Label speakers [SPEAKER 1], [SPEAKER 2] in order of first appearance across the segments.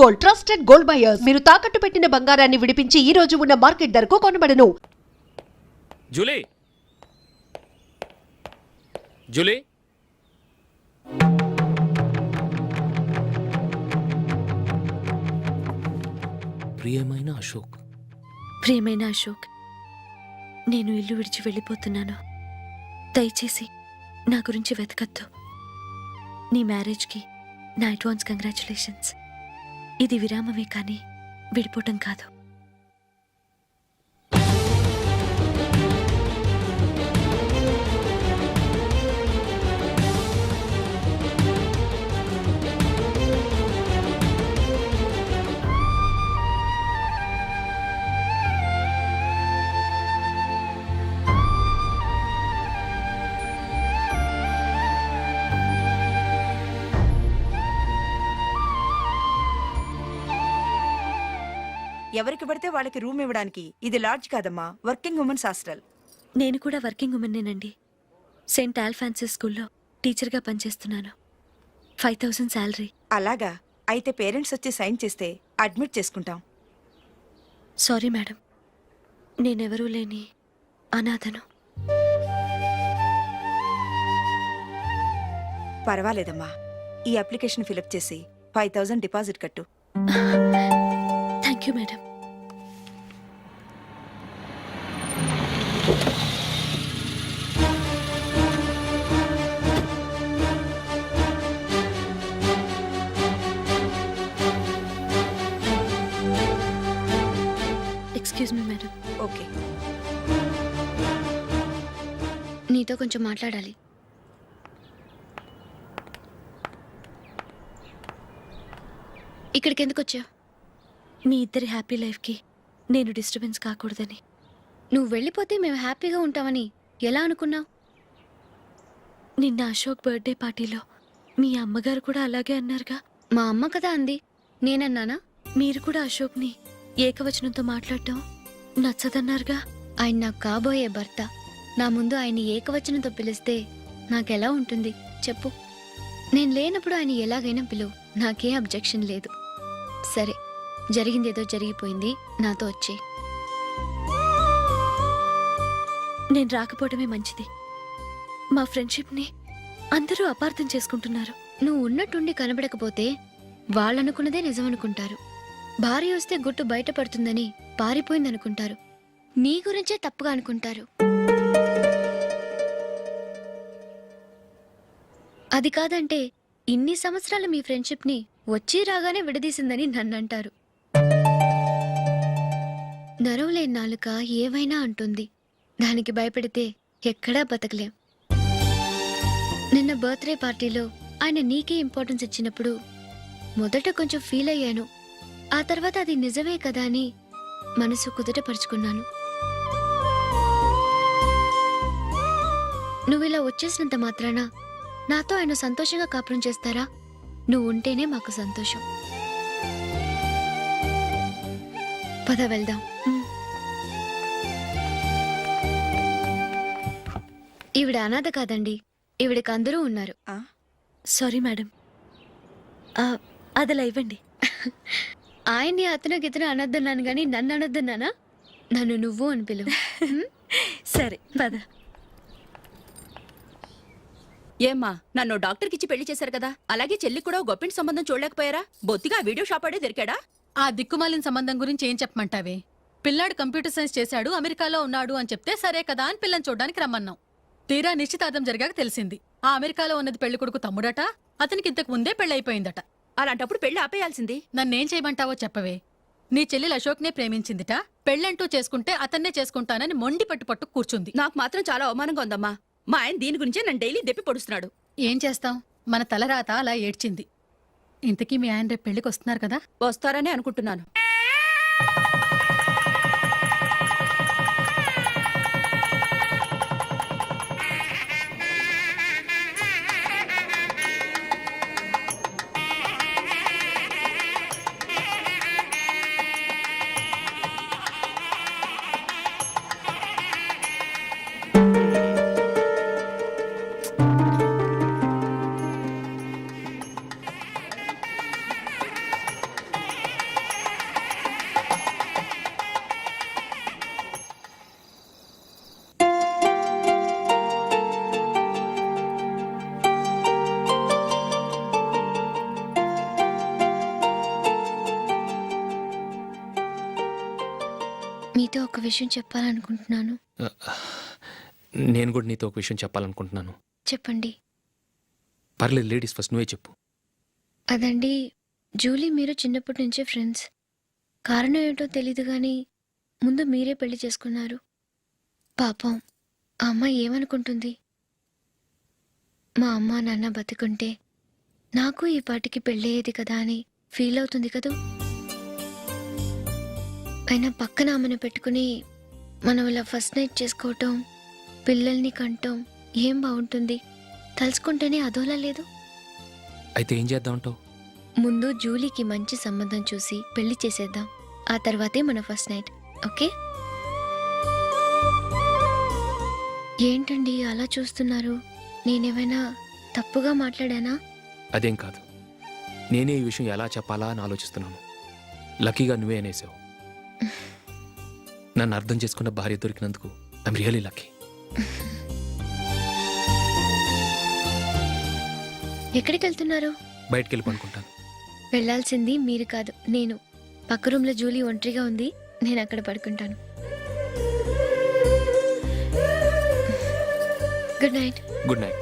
[SPEAKER 1] Gold, trusted gold buyers. మీరు తాకట్టు పెట్టిన బంగారాన్ని విడిపించి ఈ రోజు ఉన్న మార్కెట్ ధరకు కొనబడను.
[SPEAKER 2] జూలీ, జూలీ, ప్రియమైన అశోక్.
[SPEAKER 3] ప్రియమైన అశోక్, నేను ఇల్లు విడిచి వెళ్ళిపోతున్నాను. దయచేసి నా గురించి వెతకద్దు. నీ మ్యారేజ్కి నా అడ్వాన్స్ కంగ్రాచులేషన్స్. ఇది విరామమే కానీ విడిపోవటం కాదు.
[SPEAKER 4] ఎవరికి పడితే వాళ్ళకి రూమ్ ఇవ్వడానికి ఇది లాడ్జ్ కాదమ్మా, వర్కింగ్ ఉమెన్స్ హాస్టల్.
[SPEAKER 3] నేను కూడా వర్కింగ్ ఉమెన్నేనండి. సెయింట్ ఆల్ఫాన్సిస్ స్కూల్లో టీచర్గా పనిచేస్తున్నాను. 5000 శాలరీ.
[SPEAKER 4] అలాగా? అయితే పేరెంట్స్ వచ్చి సైన్ చేస్తే అడ్మిట్ చేసుకుంటాం.
[SPEAKER 3] సారీ మేడం, నేనెవరూ లేని అనాథను.
[SPEAKER 4] పర్వాలేదమ్మా, ఈ అప్లికేషన్ ఫిలప్ చేసి 5000 డిపాజిట్ కట్టు.
[SPEAKER 3] Thank you madam. Excuse me madam.
[SPEAKER 4] Okay.
[SPEAKER 5] నీతో కొంచెం మాట్లాడాలి. ఇక్కడికి ఎందుకు వచ్చావు?
[SPEAKER 3] మీ ఇద్దరి హ్యాపీ లైఫ్కి నేను డిస్టర్బెన్స్ కాకూడదని.
[SPEAKER 5] నువ్వు వెళ్ళిపోతే మేము హ్యాపీగా ఉంటామని ఎలా అనుకున్నావు?
[SPEAKER 3] నిన్న అశోక్ బర్త్డే పార్టీలో మీ అమ్మగారు కూడా అలాగే అన్నారుగా.
[SPEAKER 5] మా అమ్మ కదా అంది, నేనన్నానా?
[SPEAKER 3] మీరు కూడా అశోక్ని ఏకవచనంతో మాట్లాడటం నచ్చదన్నారుగా.
[SPEAKER 5] ఆయన నాకు కాబోయే భర్త. నా ముందు ఆయన్ని ఏకవచనంతో పిలిస్తే నాకెలా ఉంటుంది చెప్పు? నేను లేనప్పుడు ఆయన ఎలాగైనా పిలువు, నాకేం అబ్జెక్షన్ లేదు. సరే, జరిగిందేదో జరిగిపోయింది, నాతో వచ్చే.
[SPEAKER 3] నేను రాకపోవడమే మంచిది. మా ఫ్రెండ్షిప్ని అందరూ అపార్థం చేసుకుంటున్నారు.
[SPEAKER 5] నువ్వు ఉన్నట్టుండి కనబడకపోతే వాళ్ళనుకున్నదే నిజమనుకుంటారు. భార్య వస్తే గుట్టు బయటపడుతుందని పారిపోయిందనుకుంటారు. నీ గురించే తప్పుగా అనుకుంటారు. అది కాదంటే ఇన్ని సంవత్సరాలు మీ ఫ్రెండ్షిప్ని వచ్చి రాగానే విడదీసిందని నన్నంటారు. నరవలేని నాలుక ఏవైనా అంటుంది. దానికి భయపడితే ఎక్కడా బతకలేం. నిన్న బర్త్డే పార్టీలో ఆయన నీకే ఇంపార్టెన్స్ ఇచ్చినప్పుడు మొదట కొంచెం ఫీల్ అయ్యాను. ఆ తర్వాత అది నిజమే కదా అని మనసు కుదుటపరుచుకున్నాను. నువ్విలా వచ్చేసినంత మాత్రాన నాతో ఆయన సంతోషంగా కాపురం చేస్తారా? నువ్వు ఉంటేనే మాకు సంతోషం. పద వెళ్దాం. ఈవిడ అనాథ కాదండి, ఈవిడకి అందరూ ఉన్నారు.
[SPEAKER 3] సారీ మేడం, అదలా ఇవ్వండి.
[SPEAKER 5] ఆయన్ని అతను గితను అనొద్దన్నాను గాని నన్ను అనొద్దన్నానా? నన్ను నువ్వు అని పిలువు.
[SPEAKER 3] సరే పద.
[SPEAKER 6] ఏమ్మా, నన్ను డాక్టర్కిచ్చి పెళ్లి చేశారు కదా, అలాగే చెల్లి కూడా గొప్పింటి సంబంధం చూడలేకపోయారా? బొత్తిగా వీడియో షాప్ ఆడే దొరికాడా?
[SPEAKER 7] ఆ దిక్కుమాలిన సంబంధం గురించి ఏం చెప్పమంటావే? పిల్లాడు కంప్యూటర్ సైన్స్ చేశాడు, అమెరికాలో ఉన్నాడు అని చెప్తే సరే కదా అని పిల్లని చూడడానికి రమ్మన్నాం. తీరా నిశ్చితార్థం జరిగాక తెలిసింది ఆ అమెరికాలో ఉన్నది పెళ్లి కొడుకు తమ్ముడట, అతనికి ఇంతకు ముందే పెళ్ళైపోయిందట.
[SPEAKER 6] అలాంటప్పుడు పెళ్లి ఆపేయాల్సింది.
[SPEAKER 7] నన్నేం చేయమంటావో చెప్పవే? నీ చెల్లెలు అశోక్నే ప్రేమించిందిట, పెళ్ళంటూ చేసుకుంటే అతన్నే చేసుకుంటానని మొండి పట్టు కూర్చుంది.
[SPEAKER 6] నాకు మాత్రం చాలా అవమానంగా ఉందమ్మా. మా ఆయన దీని గురించే నన్ను డైలీ దెప్పి పొడుస్తున్నాడు.
[SPEAKER 7] ఏం చేస్తాం, మన తలరాత అలా ఏడ్చింది. ఇంతకీ మీ ఆయన రేపు పెళ్లికి వస్తున్నారు కదా?
[SPEAKER 6] వస్తారని అనుకుంటున్నాను.
[SPEAKER 5] మీతో ఒక విషయం చెప్పాలనుకుంటున్నాను.
[SPEAKER 2] నేను కూడా నీతో ఒక విషయం చెప్పాలనుకుంటున్నాను.
[SPEAKER 5] చెప్పండి.
[SPEAKER 2] పర్లేదు, లేడీస్ ఫస్ట్, నువ్వే చెప్పు.
[SPEAKER 5] అదండి, జూలీ మీరు చిన్నప్పటి నుంచే ఫ్రెండ్స్. కారణం ఏంటో తెలీదు కానీ ముందు మీరే పెళ్లి చేసుకున్నారు. పాపం ఆ అమ్మాయి ఏమనుకుంటుంది? మా అమ్మ నాన్న బతికుంటే నాకు ఈ పాటికి పెళ్ళయ్యేది కదా అని ఫీల్ అవుతుంది కదూ. అయినా పక్కన ఆమెను పెట్టుకుని మనం ఇలా ఫస్ట్ నైట్ చేసుకోవటం, పిల్లల్ని కంటం ఏం బాగుంటుంది? తలుచుకుంటేనే అదోలా లేదు.
[SPEAKER 2] అయితే ఏం చేద్దాం అంటావు?
[SPEAKER 5] ముందు జూలీకి మంచి సంబంధం చూసి పెళ్లి చేసేద్దాం. ఆ తర్వాతే మన ఫస్ట్ నైట్. ఓకే? ఏంటండి అలా చూస్తున్నారు? నేనేమైనా తప్పుగా మాట్లాడానా?
[SPEAKER 2] అదేం కాదు, నేనే ఈ విషయం ఎలా చెప్పాలా అని ఆలోచిస్తున్నాను. లక్కీగా నువ్వే అనేసావు. నన్ను అర్థం చేసుకున్న భార్య దొరికినందుకు ఐఎమ్ రియలీ లక్కీ.
[SPEAKER 5] ఎక్కడికి వెళ్తున్నారు?
[SPEAKER 2] బయటికి వెళ్ళి పనుకుంటాను.
[SPEAKER 5] వెళ్ళాల్సింది మీరు కాదు, నేను. పక్క రూమ్లో జూలీ ఒంటరిగా ఉంది, నేను అక్కడ పడుకుంటాను. Good night.
[SPEAKER 2] Good night.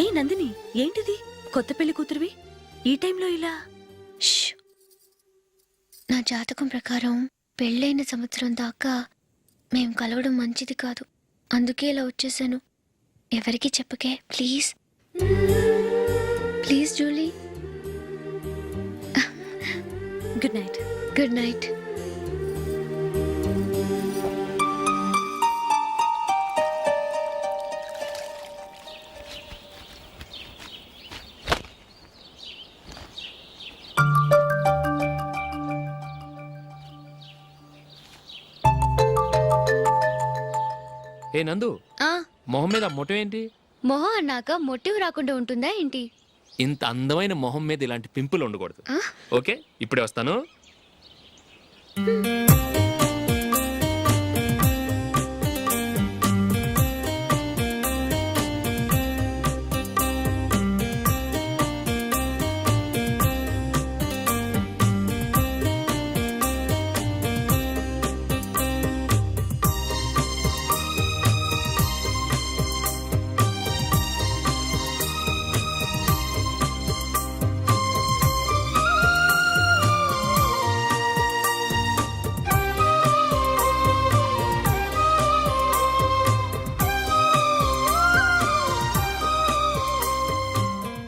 [SPEAKER 3] ఏ నందిని, ఏంటిది? కొత్త పెళ్లి కూతురువి ఈ టైంలో ఇలా?
[SPEAKER 5] ష్! నా జాతకం ప్రకారం పెళ్ళైన సంవత్సరం దాకా మేం కలవడం మంచిది కాదు. అందుకే ఇలా వచ్చేసాను. ఎవరికి చెప్పకే please. Please Julie.
[SPEAKER 3] Good night.
[SPEAKER 5] Good night.
[SPEAKER 2] ఏ నందు,
[SPEAKER 5] ఆ,
[SPEAKER 2] మొహం మీద మొటం ఏంటి?
[SPEAKER 5] మొహం అన్నాక మొటివ్ రాకుండా ఉంటుందా ఏంటి?
[SPEAKER 2] ఇంత అందమైన మొహం మీద ఇలాంటి పింపుల్ ఉండకూడదు.
[SPEAKER 5] ఆ?
[SPEAKER 2] ఓకే, ఇప్పుడే వస్తాను.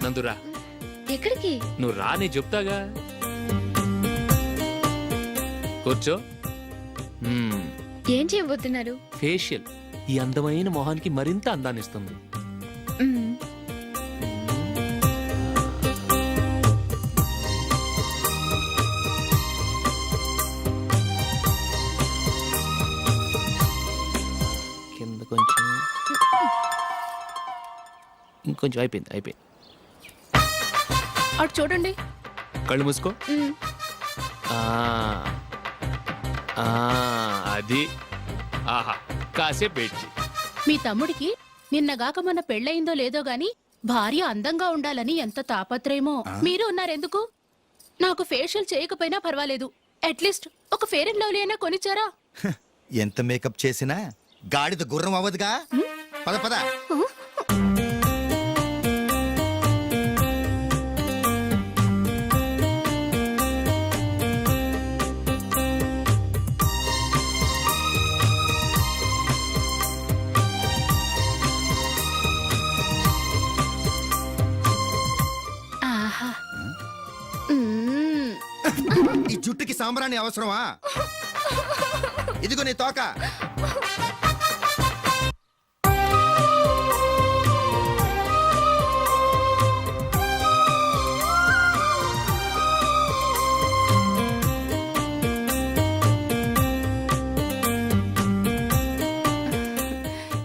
[SPEAKER 2] నందురా,
[SPEAKER 5] ఎక్కడికి?
[SPEAKER 2] నువ్వు రా, నేను చెప్తాగా. కూర్చో.
[SPEAKER 5] ఏం చేయబోతున్నారు?
[SPEAKER 2] ఫేషియల్ ఈ అందమైన మొహానికి మరింత అందాన్ని ఇస్తుంది.
[SPEAKER 5] మ్మ్.
[SPEAKER 2] కింద కొంచెం, ఇంకొంచెం. అయిపోయింది.
[SPEAKER 6] అటు చూడండి.
[SPEAKER 2] కళ్ళు మూసుకో.
[SPEAKER 5] మ్మ్.
[SPEAKER 2] ఆ, ఆ, అది. ఆహా, కాసేపు వెయిట్ చెయ్.
[SPEAKER 6] మీ తమ్ముడికి నిన్నగాక మొన్న పెళ్ళయిందో లేదో గాని భార్య అందంగా ఉండాలని ఎంత తాపత్రయమో. మీరు ఉన్నారెందుకు? నాకు ఫేషియల్ చేయకపోయినా పర్వాలేదు, అట్లీస్ట్ ఒక ఫేర్ అండ్ లవ్లీ అయినా కొనిచ్చారా?
[SPEAKER 8] ఎంత మేకప్ చేసినా గాడిద గుర్రం అవ్వదుగా. పద పద.
[SPEAKER 6] ఆహా.
[SPEAKER 8] ఈ జుట్టుకి సాంబ్రాణి అవసరమా? ఇదిగో నీ తోక.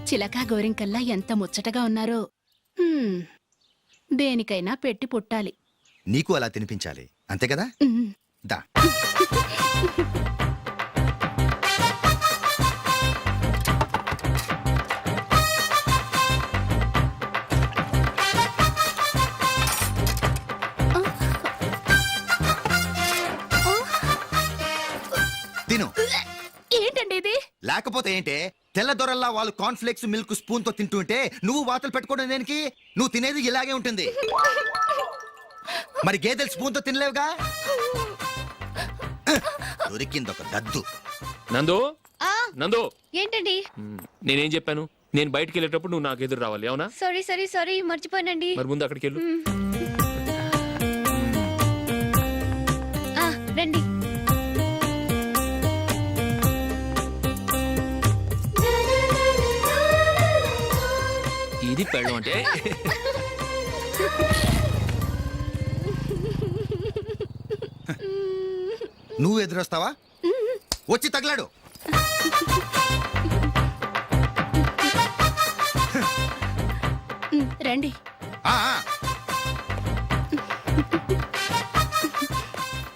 [SPEAKER 6] చిలకా గోరింకల్లా ఎంత ముచ్చటగా ఉన్నారో. దేనికైనా పెట్టి పుట్టాలి.
[SPEAKER 8] నీకు అలా తినిపించాలి, అంతే కదా?
[SPEAKER 6] ఉమ్.
[SPEAKER 8] దా. తిను.
[SPEAKER 6] ఏంటండి ఇది?
[SPEAKER 8] లేకపోతే ఏంటే, తెల్ల దొరల్లా వాళ్ళు కాన్ఫ్లెక్స్ మిల్క్ స్పూన్ తో తింటుంటే నువ్వు వాతలు పెట్టుకోవడం దేనికి? నువ్వు తినేది ఇలాగే ఉంటుంది. మరి గేదెలు స్పూన్ తో తినలేవుగా. దొరికింది ఒక దద్దు.
[SPEAKER 2] నందు నందు
[SPEAKER 5] ఏంటండి?
[SPEAKER 2] నేనేం చెప్పాను? నేను బయటికి వెళ్ళేటప్పుడు నువ్వు నాకు ఎదురు రావాలి, అవునా?
[SPEAKER 5] సారీ మర్చిపోయానండి.
[SPEAKER 2] మరి ముందు అక్కడికి వెళ్ళు.
[SPEAKER 5] రండి.
[SPEAKER 2] ఇది పెళ్ళం అంటే.
[SPEAKER 8] నువ్వు ఎదురొస్తావా? వచ్చి తగలాడు.
[SPEAKER 6] రండి.
[SPEAKER 8] ఆ, ఆ.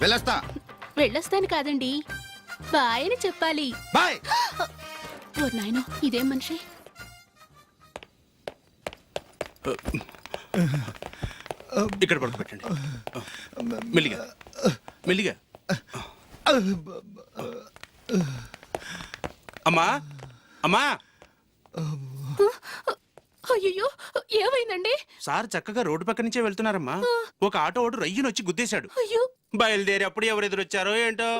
[SPEAKER 8] వెళ్ళొస్తా.
[SPEAKER 6] వెళ్ళొస్తాను కాదండి, బాయ్ అని చెప్పాలి.
[SPEAKER 8] బాయ్.
[SPEAKER 6] ఓ నాయనో, ఇదేం మనిషి?
[SPEAKER 9] ఇక్కడ పడుకోబెట్టండి. మెల్లిగా మెల్లిగా. అమ్మా అమ్మా,
[SPEAKER 6] అయ్యో, ఏమైందండి?
[SPEAKER 9] సార్ చక్కగా రోడ్డు పక్క నుంచే వెళ్తున్నారమ్మా. ఒక ఆటో ఓడు రయ్యను వచ్చి గుద్దేశాడు.
[SPEAKER 6] అయ్యో,
[SPEAKER 9] బయలుదేరి అప్పుడు ఎవరు ఎదురొచ్చారో ఏంటో.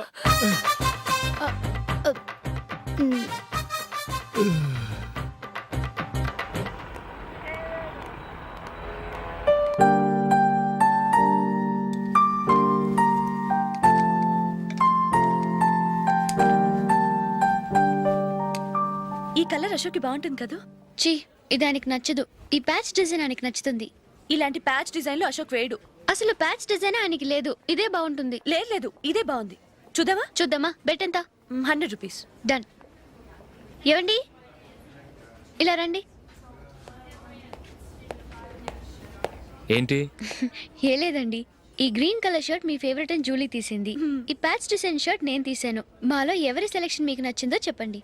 [SPEAKER 3] ఈ కలర్ అశోక్కి బాగుంటుంది కదా.
[SPEAKER 5] చీ, ఇది ఆయనకి నచ్చదు. ఈ ప్యాచ్ డిజైన్ ఆయనకి నచ్చుతుంది.
[SPEAKER 3] ఇలాంటి ప్యాచ్ డిజైన్ లో అశోక్ వేయడు.
[SPEAKER 5] అసలు ప్యాచ్ డిజైన్ ఆయనకి లేదు. ఇదే బాగుంటుంది.
[SPEAKER 3] లేదు, ఇదే బాగుంది. చూద్దామా?
[SPEAKER 5] చూద్దామా? బెట్ ఎంత?
[SPEAKER 3] 100 రూపీస్.
[SPEAKER 5] డన్. ఏవండి, ఇలా రండి.
[SPEAKER 2] ఏంటి?
[SPEAKER 5] ఏ లేదండి, ఈ గ్రీన్ కలర్ షర్ట్ మీ ఫేవరెట్ అని జూలీ తీసింది. ఈ ప్యాచ్ డిజైన్ షర్ట్ నేను తీసాను. మాలో ఎవరి సెలెక్షన్ మీకు నచ్చిందో చెప్పండి.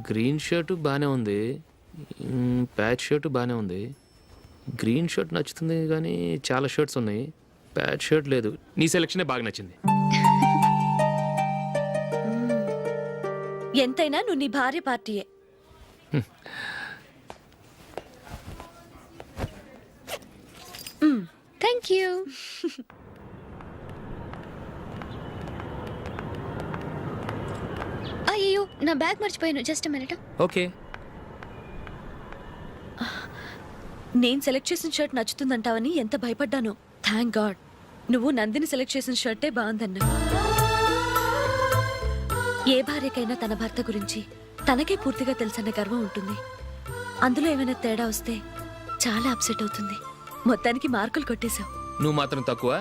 [SPEAKER 2] గ్రీన్ షర్ట్ బాగానే ఉంది, ప్యాచ్ షర్ట్ బాగానే ఉంది. గ్రీన్ షర్ట్ నచ్చుతుంది కానీ చాలా షర్ట్స్ ఉన్నాయి, ప్యాచ్ షర్ట్ లేదు. నీ సెలెక్షనే బాగా నచ్చింది.
[SPEAKER 3] ఎంతైనా నువ్వు నీ భార్య పార్టీయే.
[SPEAKER 5] Thank you. అయ్యో, నా బ్యాగ్ మర్చిపోయాను. Just minute.
[SPEAKER 2] ఓకే.
[SPEAKER 3] నేను సెలెక్ట్ చేసిన షర్ట్ నచ్చుతుందంటావని ఎంత భయపడ్డాను. థ్యాంక్ గాడ్ నువ్వు నందిని సెలెక్ట్ చేసిన షర్టే బాగుందన్నా. ఏ భార్యకైనా తన భర్త గురించి తనకే పూర్తిగా తెలుసన్న గర్వం ఉంటుంది. అందులో ఏమైనా తేడా వస్తే చాలా అప్సెట్ అవుతుంది. మొత్తానికి మార్కులు కొట్టేశావు.
[SPEAKER 2] నువ్వు మాత్రం తక్కువ.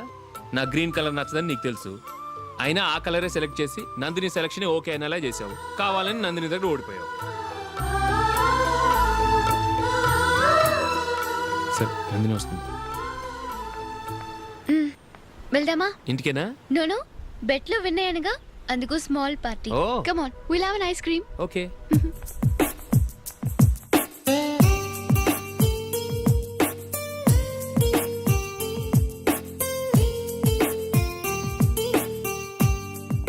[SPEAKER 2] నా గ్రీన్ కలర్ నచ్చదని నీకు తెలుసు, అయినా ఆ కలరే సెలెక్ట్ చేసి నందిని సెలెక్షన్ ఓకే అయినలా చేసావు. కావాలని నందిని దగ్గర ఓడిపోయావు. సరే, నందిని వస్తుంది.
[SPEAKER 5] వెళ్దామా?
[SPEAKER 2] ఇంటికేనా?
[SPEAKER 5] నోను, బెట్ లో విన్ అయ్యానుగా, అందుకు small party.
[SPEAKER 2] Oh.
[SPEAKER 5] Come on, will have an ice cream.
[SPEAKER 2] Okay.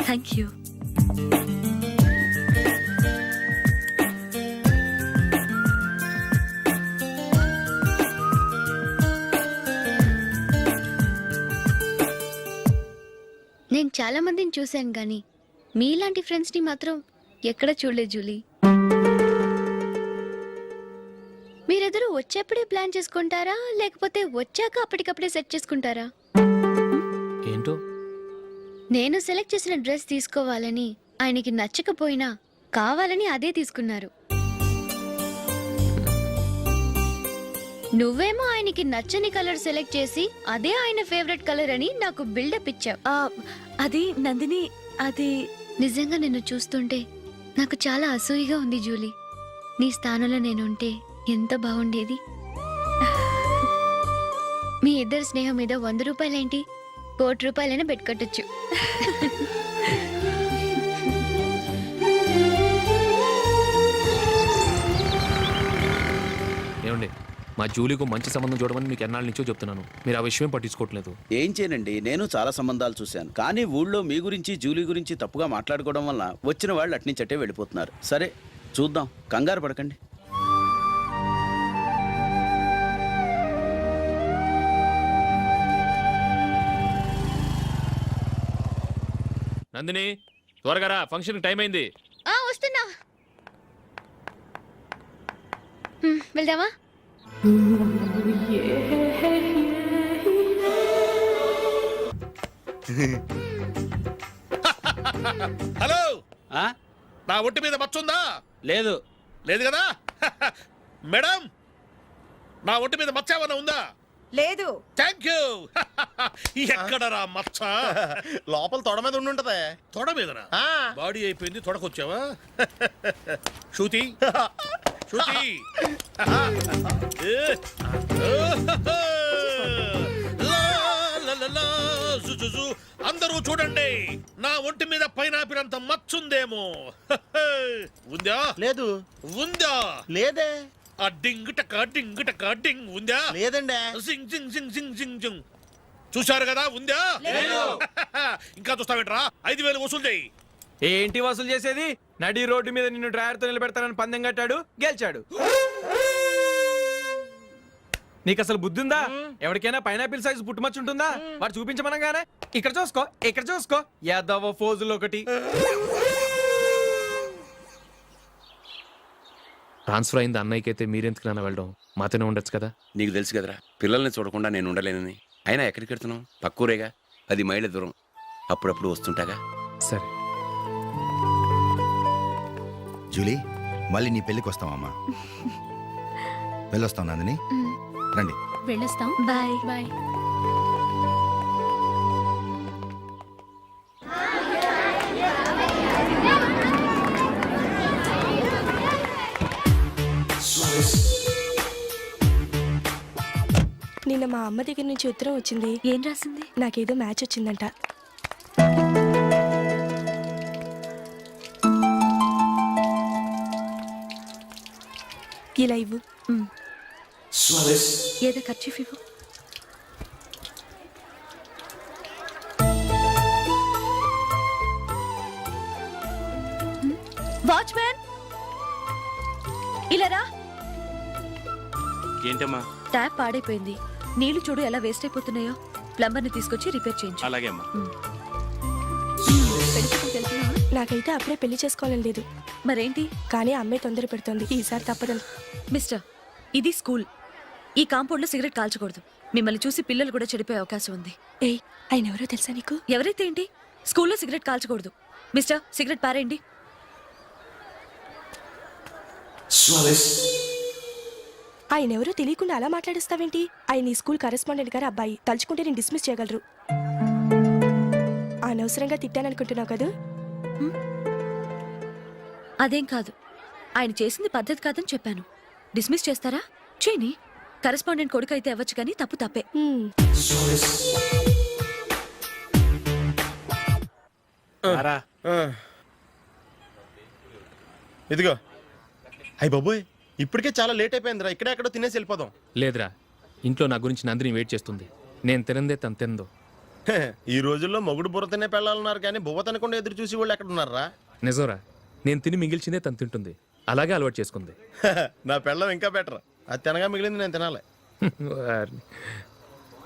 [SPEAKER 3] Thank you.
[SPEAKER 5] నేను చాలా మందిని చూశాను కానీ మీలాంటి ఫ్రెండ్స్ ని మాత్రం ఎక్కడ చూడలేదు జూలీ. మీరెదరూ వచ్చేప్పుడే ప్లాన్ చేసుకుంటారా, లేకపోతే వచ్చాక అప్పటికప్పుడే సెట్ చేసుకుంటారా?
[SPEAKER 2] ఏంటో?
[SPEAKER 5] నేను సెలెక్ట్ చేసిన డ్రెస్ తీసుకోవాలని ఆయనకి నచ్చకపోయినా కావాలని అదే తీసుకున్నారు. నువ్వేమో ఆయనకి నచ్చని కలర్ సెలెక్ట్ చేసి అదే ఆయన ఫేవరెట్ కలర్ అని నాకు బిల్డప్ ఇచ్చావు.
[SPEAKER 3] అది నందిని, అది
[SPEAKER 5] నిజంగా నిన్ను చూస్తుంటే నాకు చాలా అసూయగా ఉంది జూలీ. నీ స్థానంలో నేనుంటే ఎంత బాగుండేది. మీ ఇద్దరు స్నేహం మీద 100 రూపాయలేంటి, 1 కోటి రూపాయలైనా పెట్టుకొట్టచ్చు.
[SPEAKER 2] ఏమండి, మా జూలీకు మంచి సంబంధం చూడమని మీకు ఎన్నాళ్ళ నుంచో చెప్తున్నాను, మీరు ఆ విషయం పట్టించుకోవట్లేదు.
[SPEAKER 10] ఏం చేయనండి, నేను చాలా సంబంధాలు చూశాను. కానీ ఊళ్ళో మీ గురించి జూలీ గురించి తప్పుగా మాట్లాడుకోవడం వల్ల వచ్చిన వాళ్ళు అట్నుంచట్టే వెళ్ళిపోతున్నారు. సరే చూద్దాం, కంగారు పడకండి.
[SPEAKER 2] నందిని త్వరగా రా, ఫంక్షన్ టైం అయింది.
[SPEAKER 5] వస్తున్నా. వెళ్దామా?
[SPEAKER 11] హలో,
[SPEAKER 10] ఆ?
[SPEAKER 11] నా ఒంటి మీద మచ్చుందా?
[SPEAKER 10] లేదు.
[SPEAKER 11] లేదు కదా? మేడం, నా ఒంటి మీద మచ్చ ఏమన్నా ఉందా?
[SPEAKER 4] లేదు.
[SPEAKER 11] Thank you. ఎక్కడరా మచ్చ?
[SPEAKER 9] లోపల తొడ మీద ఉండుంటదే.
[SPEAKER 11] తొడ మీదనా? బాడీ అయిపోయింది, తొడకొచ్చావా? శృతి శృతి. అందరూ చూడండి, నా ఒంటి మీద పైనాపినంత మచ్చుందేమో. ఉందా?
[SPEAKER 9] లేదు.
[SPEAKER 11] ఉందా?
[SPEAKER 9] లేదే.
[SPEAKER 11] ఆ డింగ్ టక డింగ్ టక డింగ్ ఉందా?
[SPEAKER 9] లేదండి.
[SPEAKER 11] జింగ్ జింగ్ జింగ్ జింగ్ జింగ్ జింగ్. చూశారు కదా, ఉందా? ఇంకా చూస్తావేంట్రా? 5,000 వసూలు చేయి.
[SPEAKER 12] ఏంటి వసూలు చేసేది? నడి రోడ్డు మీద నిన్ను డ్రైవర్తో నిలబెడతానని పందెం కట్టాడు, గెలిచాడు. నీకు అసలు బుద్ధి ఉందా? ఎవరికైనా పైనాపిల్ సైజు పుట్టుమచ్చు ఉంటుందా? వాడు చూపించమనగానే ఇక్కడ చూసుకో, ఇక్కడ చూసుకో, యాదవ ఫోజులు ఒకటి.
[SPEAKER 2] ట్రాన్స్ఫర్ అయింది అన్నయ్యకి అయితే మీరెందుకు నాన్న వెళ్ళడం? మాతోనే ఉండొచ్చు కదా.
[SPEAKER 10] నీకు తెలుసు కదరా, పిల్లల్ని చూడకుండా నేను ఉండలేనని. అయినా ఎక్కడికి వెళ్తున్నావు? పక్కూరేగా, 10 మైళ్ళ దూరం. అప్పుడప్పుడు వస్తుంటాగా.
[SPEAKER 2] సరే
[SPEAKER 8] జూలీ, మళ్ళీ నీ పెళ్ళికి వస్తామమ్మా. వెళ్ళొస్తాం నందిని, రండి.
[SPEAKER 6] వెళ్ళొస్తాం.
[SPEAKER 3] బాయ్.
[SPEAKER 6] బాయ్.
[SPEAKER 13] నిన్న మా అమ్మ దగ్గర నుంచి ఉత్తరం వచ్చింది.
[SPEAKER 3] ఏం రాసింది?
[SPEAKER 13] నాకేదో మ్యాచ్ వచ్చిందంట. ఇలా ఇవ్వు.
[SPEAKER 3] ఏదో ఖర్చు ఇవ్వు. వాచ్మ్యాన్, ఇలా రా.
[SPEAKER 9] ఏంటమ్మా?
[SPEAKER 3] ట్యాప్ పాడైపోయింది, నీళ్లు చూడు ఎలా వేస్ట్ అయిపోతున్నాయో. ప్లంబర్ ని తీసుకొచ్చి రిపేర్ చేయించు.
[SPEAKER 9] అలాగే అమ్మా.
[SPEAKER 3] పెళ్లికి వెళ్తున్నావా?
[SPEAKER 13] నాకైతే అప్పుడే పెళ్లి చేసుకోవాలని లేదు.
[SPEAKER 3] మరేంటి?
[SPEAKER 13] కానీ అమ్మాయి తొందర పెడుతోంది. ఈసారి తప్పదు.
[SPEAKER 3] మిస్టర్, ఇది స్కూల్. ఈ కాంపౌండ్ లో సిగరెట్ కాల్చకూడదు. మిమ్మల్ని చూసి పిల్లలు కూడా చెడిపోయే అవకాశం ఉంది.
[SPEAKER 13] ఏయ్, ఆయన ఎవరో తెలుసా నీకు?
[SPEAKER 3] ఎవరైతే ఏంటి, స్కూల్లో సిగరెట్ కాల్చకూడదు. మిస్టర్, సిగరెట్ పారేయండి.
[SPEAKER 13] ఆయన ఎవరో తెలియకుండా అలా మాట్లాడిస్తావేంటి? ఆయన ఈ స్కూల్ కరెస్పాండెంట్ గారు అబ్బాయి. తలుచుకుంటే నేను డిస్మిస్ చేయగలరు. అనవసరంగా తిట్టాననుకుంటున్నావు కదా?
[SPEAKER 3] అదేం కాదు, ఆయన చేసింది పద్ధతి కాదని చెప్పాను. డిస్మిస్ చేస్తారా? చేయని. కరెస్పాండెంట్ కొడుకు అయితే అవ్వచ్చు, కానీ తప్పు తప్పే.
[SPEAKER 9] ఇదిగో. అయ్య బాబోయ్, ఇప్పటికే చాలా లేట్ అయిపోయిందిరా. ఇక్కడే ఎక్కడో తినేసి వెళ్ళిపోదాం.
[SPEAKER 2] లేదురా, ఇంట్లో నా గురించి నందిని వెయిట్ చేస్తుంది. నేను తినందే తను తిందో.
[SPEAKER 9] ఈ రోజుల్లో మొగుడు బుర్ర తినే పెళ్ళాలన్నారు, కానీ బువ్వ తినకుండా ఎదురు చూసి వాళ్ళు ఎక్కడ ఉన్నారా?
[SPEAKER 2] నిజంరా, నేను తిని మిగిల్చిందే తను తింటుంది. అలాగే అలవాటు చేసుకుంది.
[SPEAKER 9] నా పెళ్ళం ఇంకా బెటర్. అది తినగా మిగిలింది నేను తినాలి.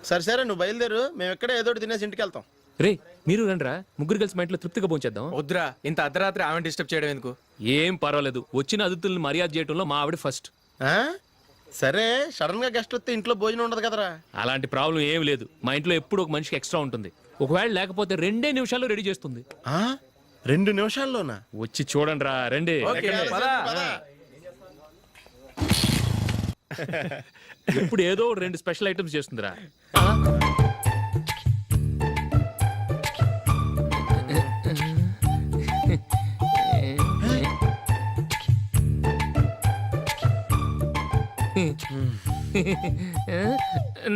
[SPEAKER 9] సరే సరే, నువ్వు బయలుదేరు. మేము ఎక్కడే ఏదో తినేసి ఇంటికి వెళ్తాం.
[SPEAKER 2] రే, మీరు రండిరా, ముగ్గురు కలిసి మా ఇంట్లో తృప్తిగా పోంచేద్దాం.
[SPEAKER 12] వద్దురా, ఇంత అర్ధరాత్రి ఆమె డిస్టర్బ్ చేయడం ఎందుకు?
[SPEAKER 2] ఏం పర్వాలేదు, వచ్చిన అతిథుల్ని మర్యాద చేయడంలో మా ఆవిడ ఫస్ట్.
[SPEAKER 9] సరే, సడన్ గా గెస్ట్ వస్తే ఇంట్లో భోజనం ఉండదు కదరా?
[SPEAKER 2] అలాంటి ప్రాబ్లం ఏమి లేదు. మా ఇంట్లో ఎప్పుడు ఒక మనిషికి ఎక్స్ట్రా ఉంటుంది. ఒకవేళ లేకపోతే 2 నిమిషాల్లో రెడీ చేస్తుంది.
[SPEAKER 9] 2 నిమిషాల్లోనా?
[SPEAKER 2] వచ్చి చూడండి రా, రండి. ఇప్పుడు ఏదో 2 స్పెషల్ ఐటమ్స్ చేస్తుందిరా.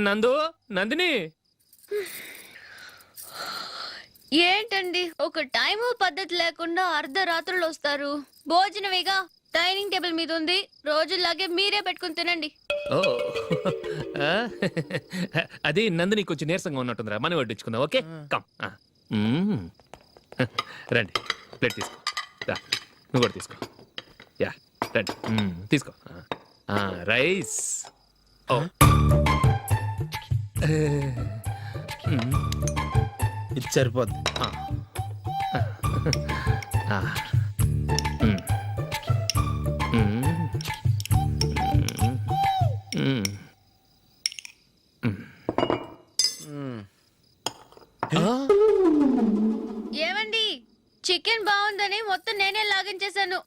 [SPEAKER 2] నందు, నందిని.
[SPEAKER 5] ఏంటండి, ఒక టైం పద్ధతి లేకుండా అర్ధరాత్రులు వస్తారు. భోజనమేగా డైనింగ్ టేబుల్ మీద ఉంది. రోజుల్లాగే మీరే పెట్టుకుని తినండి.
[SPEAKER 2] ఓ ఆ, అది నందిని కొంచెం నీరసంగా ఉన్నట్టుందిరా మనీ వడ్డించుకుందాం ఓకే కమ్ రండి ప్లేట్ తీసుకో రా నువ్వు కూడా తీసుకో యా రండి తీసుకో రైస్ ఓ
[SPEAKER 12] ఇది సరిపోద్ది.
[SPEAKER 5] ఏమండి చికెన్ బాగుందని మొత్తం నేనే లాగించేశాను.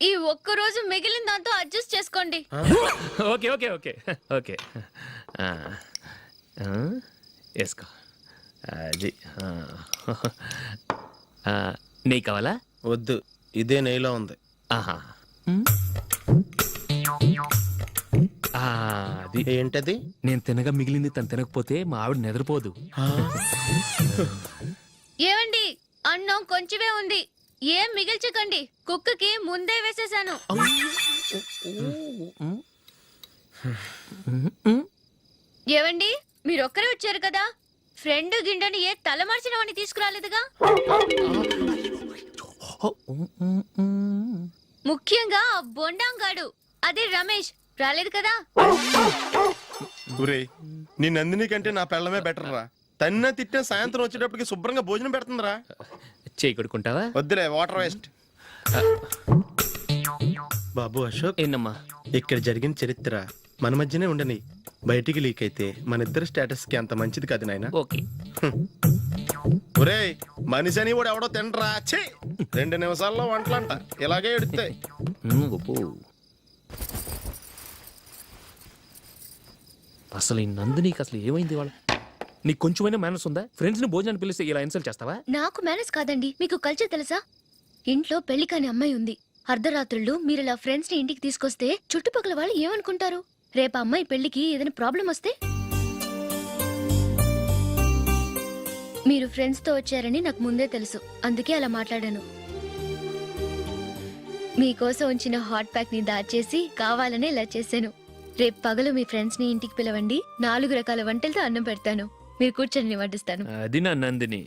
[SPEAKER 5] ఈ ఒక్క రోజు మిగిలిన దాంతో అడ్జస్ట్ చేసుకోండి.
[SPEAKER 2] ఓకే ఓకే ఓకే ఓకే వేసుకో అది నెయ్యి కావాలా?
[SPEAKER 12] వద్దు, ఇదే నెయ్యిలో ఉంది.
[SPEAKER 2] ఆహా అది
[SPEAKER 12] ఏంటది?
[SPEAKER 2] నేను తినగా మిగిలింది తను తినకపోతే మా ఆవిడ నిద్రపోదు.
[SPEAKER 5] ఏమండి అన్నం కొంచెమే ఉంది, ఏం మిగిల్చకండి. కుక్కకి ముందే వేసేసాను. ఏవండి మీరొక్కరే వచ్చారు కదా, ఫ్రెండ్ గిండెని ఏ తలమార్చిన వాడిని తీసుకురాలేదుగా. ముఖ్యంగా ఆ బొండాంగాడు అదే రమేష్ రాలేదు కదా.
[SPEAKER 12] ఒరేయ్, నీ నందిని కంటే నా పెళ్ళమే బెటర్ రా. తన్న తిట్టిన సాయంత్రం వచ్చేటప్పటికి శుభ్రంగా భోజనం పెడుతుందిరా.
[SPEAKER 2] చేయి కొడుకుంటావా?
[SPEAKER 12] వద్దులే, వాటర్ వేస్ట్. బాబు అశోక్,
[SPEAKER 2] ఏంటమ్మా?
[SPEAKER 12] ఇక్కడ జరిగిన చరిత్ర మన మధ్యనే ఉండని, బయటికి లీక్ అయితే మన ఇద్దరు స్టేటస్ కి అంత మంచిది కాదు నాయన.
[SPEAKER 2] ఓకే.
[SPEAKER 12] ఒరేయ్, మనిషి అని కూడా ఎవడో తినరా. ఛీ, 2 నిమిషాల్లో వంటలంట ఇలాగే ఎడుతాయి.
[SPEAKER 2] అసలు ఈ నందినికి అసలు ఏమైంది వాళ్ళ? నీకు కొంచెమైనా మేనర్స్ ఉందా? ఫ్రెండ్స్ ని భోజనాన్ని పిలిస్తే ఇలా ఇన్సల్ట్ చేస్తావా?
[SPEAKER 5] నాకు మేనేజ్ కాదండి, మీకు కల్చర్ తెలుసా? ఇంట్లో పెళ్లి కాని అమ్మాయి ఉంది. అర్ధరాత్రుళ్ళు మీరు ఇలా ఫ్రెండ్స్ ని ఇంటికి తీసుకొస్తే చుట్టుపక్కల వాళ్ళు ఏమనుకుంటారు? రేపు అమ్మాయి పెళ్లికి ఏదైనా ప్రాబ్లం వస్తే? మీరు ఫ్రెండ్స్ తో వచ్చారని నాకు ముందే తెలుసు, అందుకే అలా మాట్లాడాను. మీకోసం ఉంచిన హాట్ ప్యాక్ ని దాచేసి కావాలనే ఇలా చేశాను. రేపు పగలు మీ ఫ్రెండ్స్ ని ఇంటికి పిలవండి, 4 రకాల వంటలతో అన్నం పెడతాను. మీరు కూర్చొని వడ్డిస్తాను.
[SPEAKER 2] అది నా నందిని.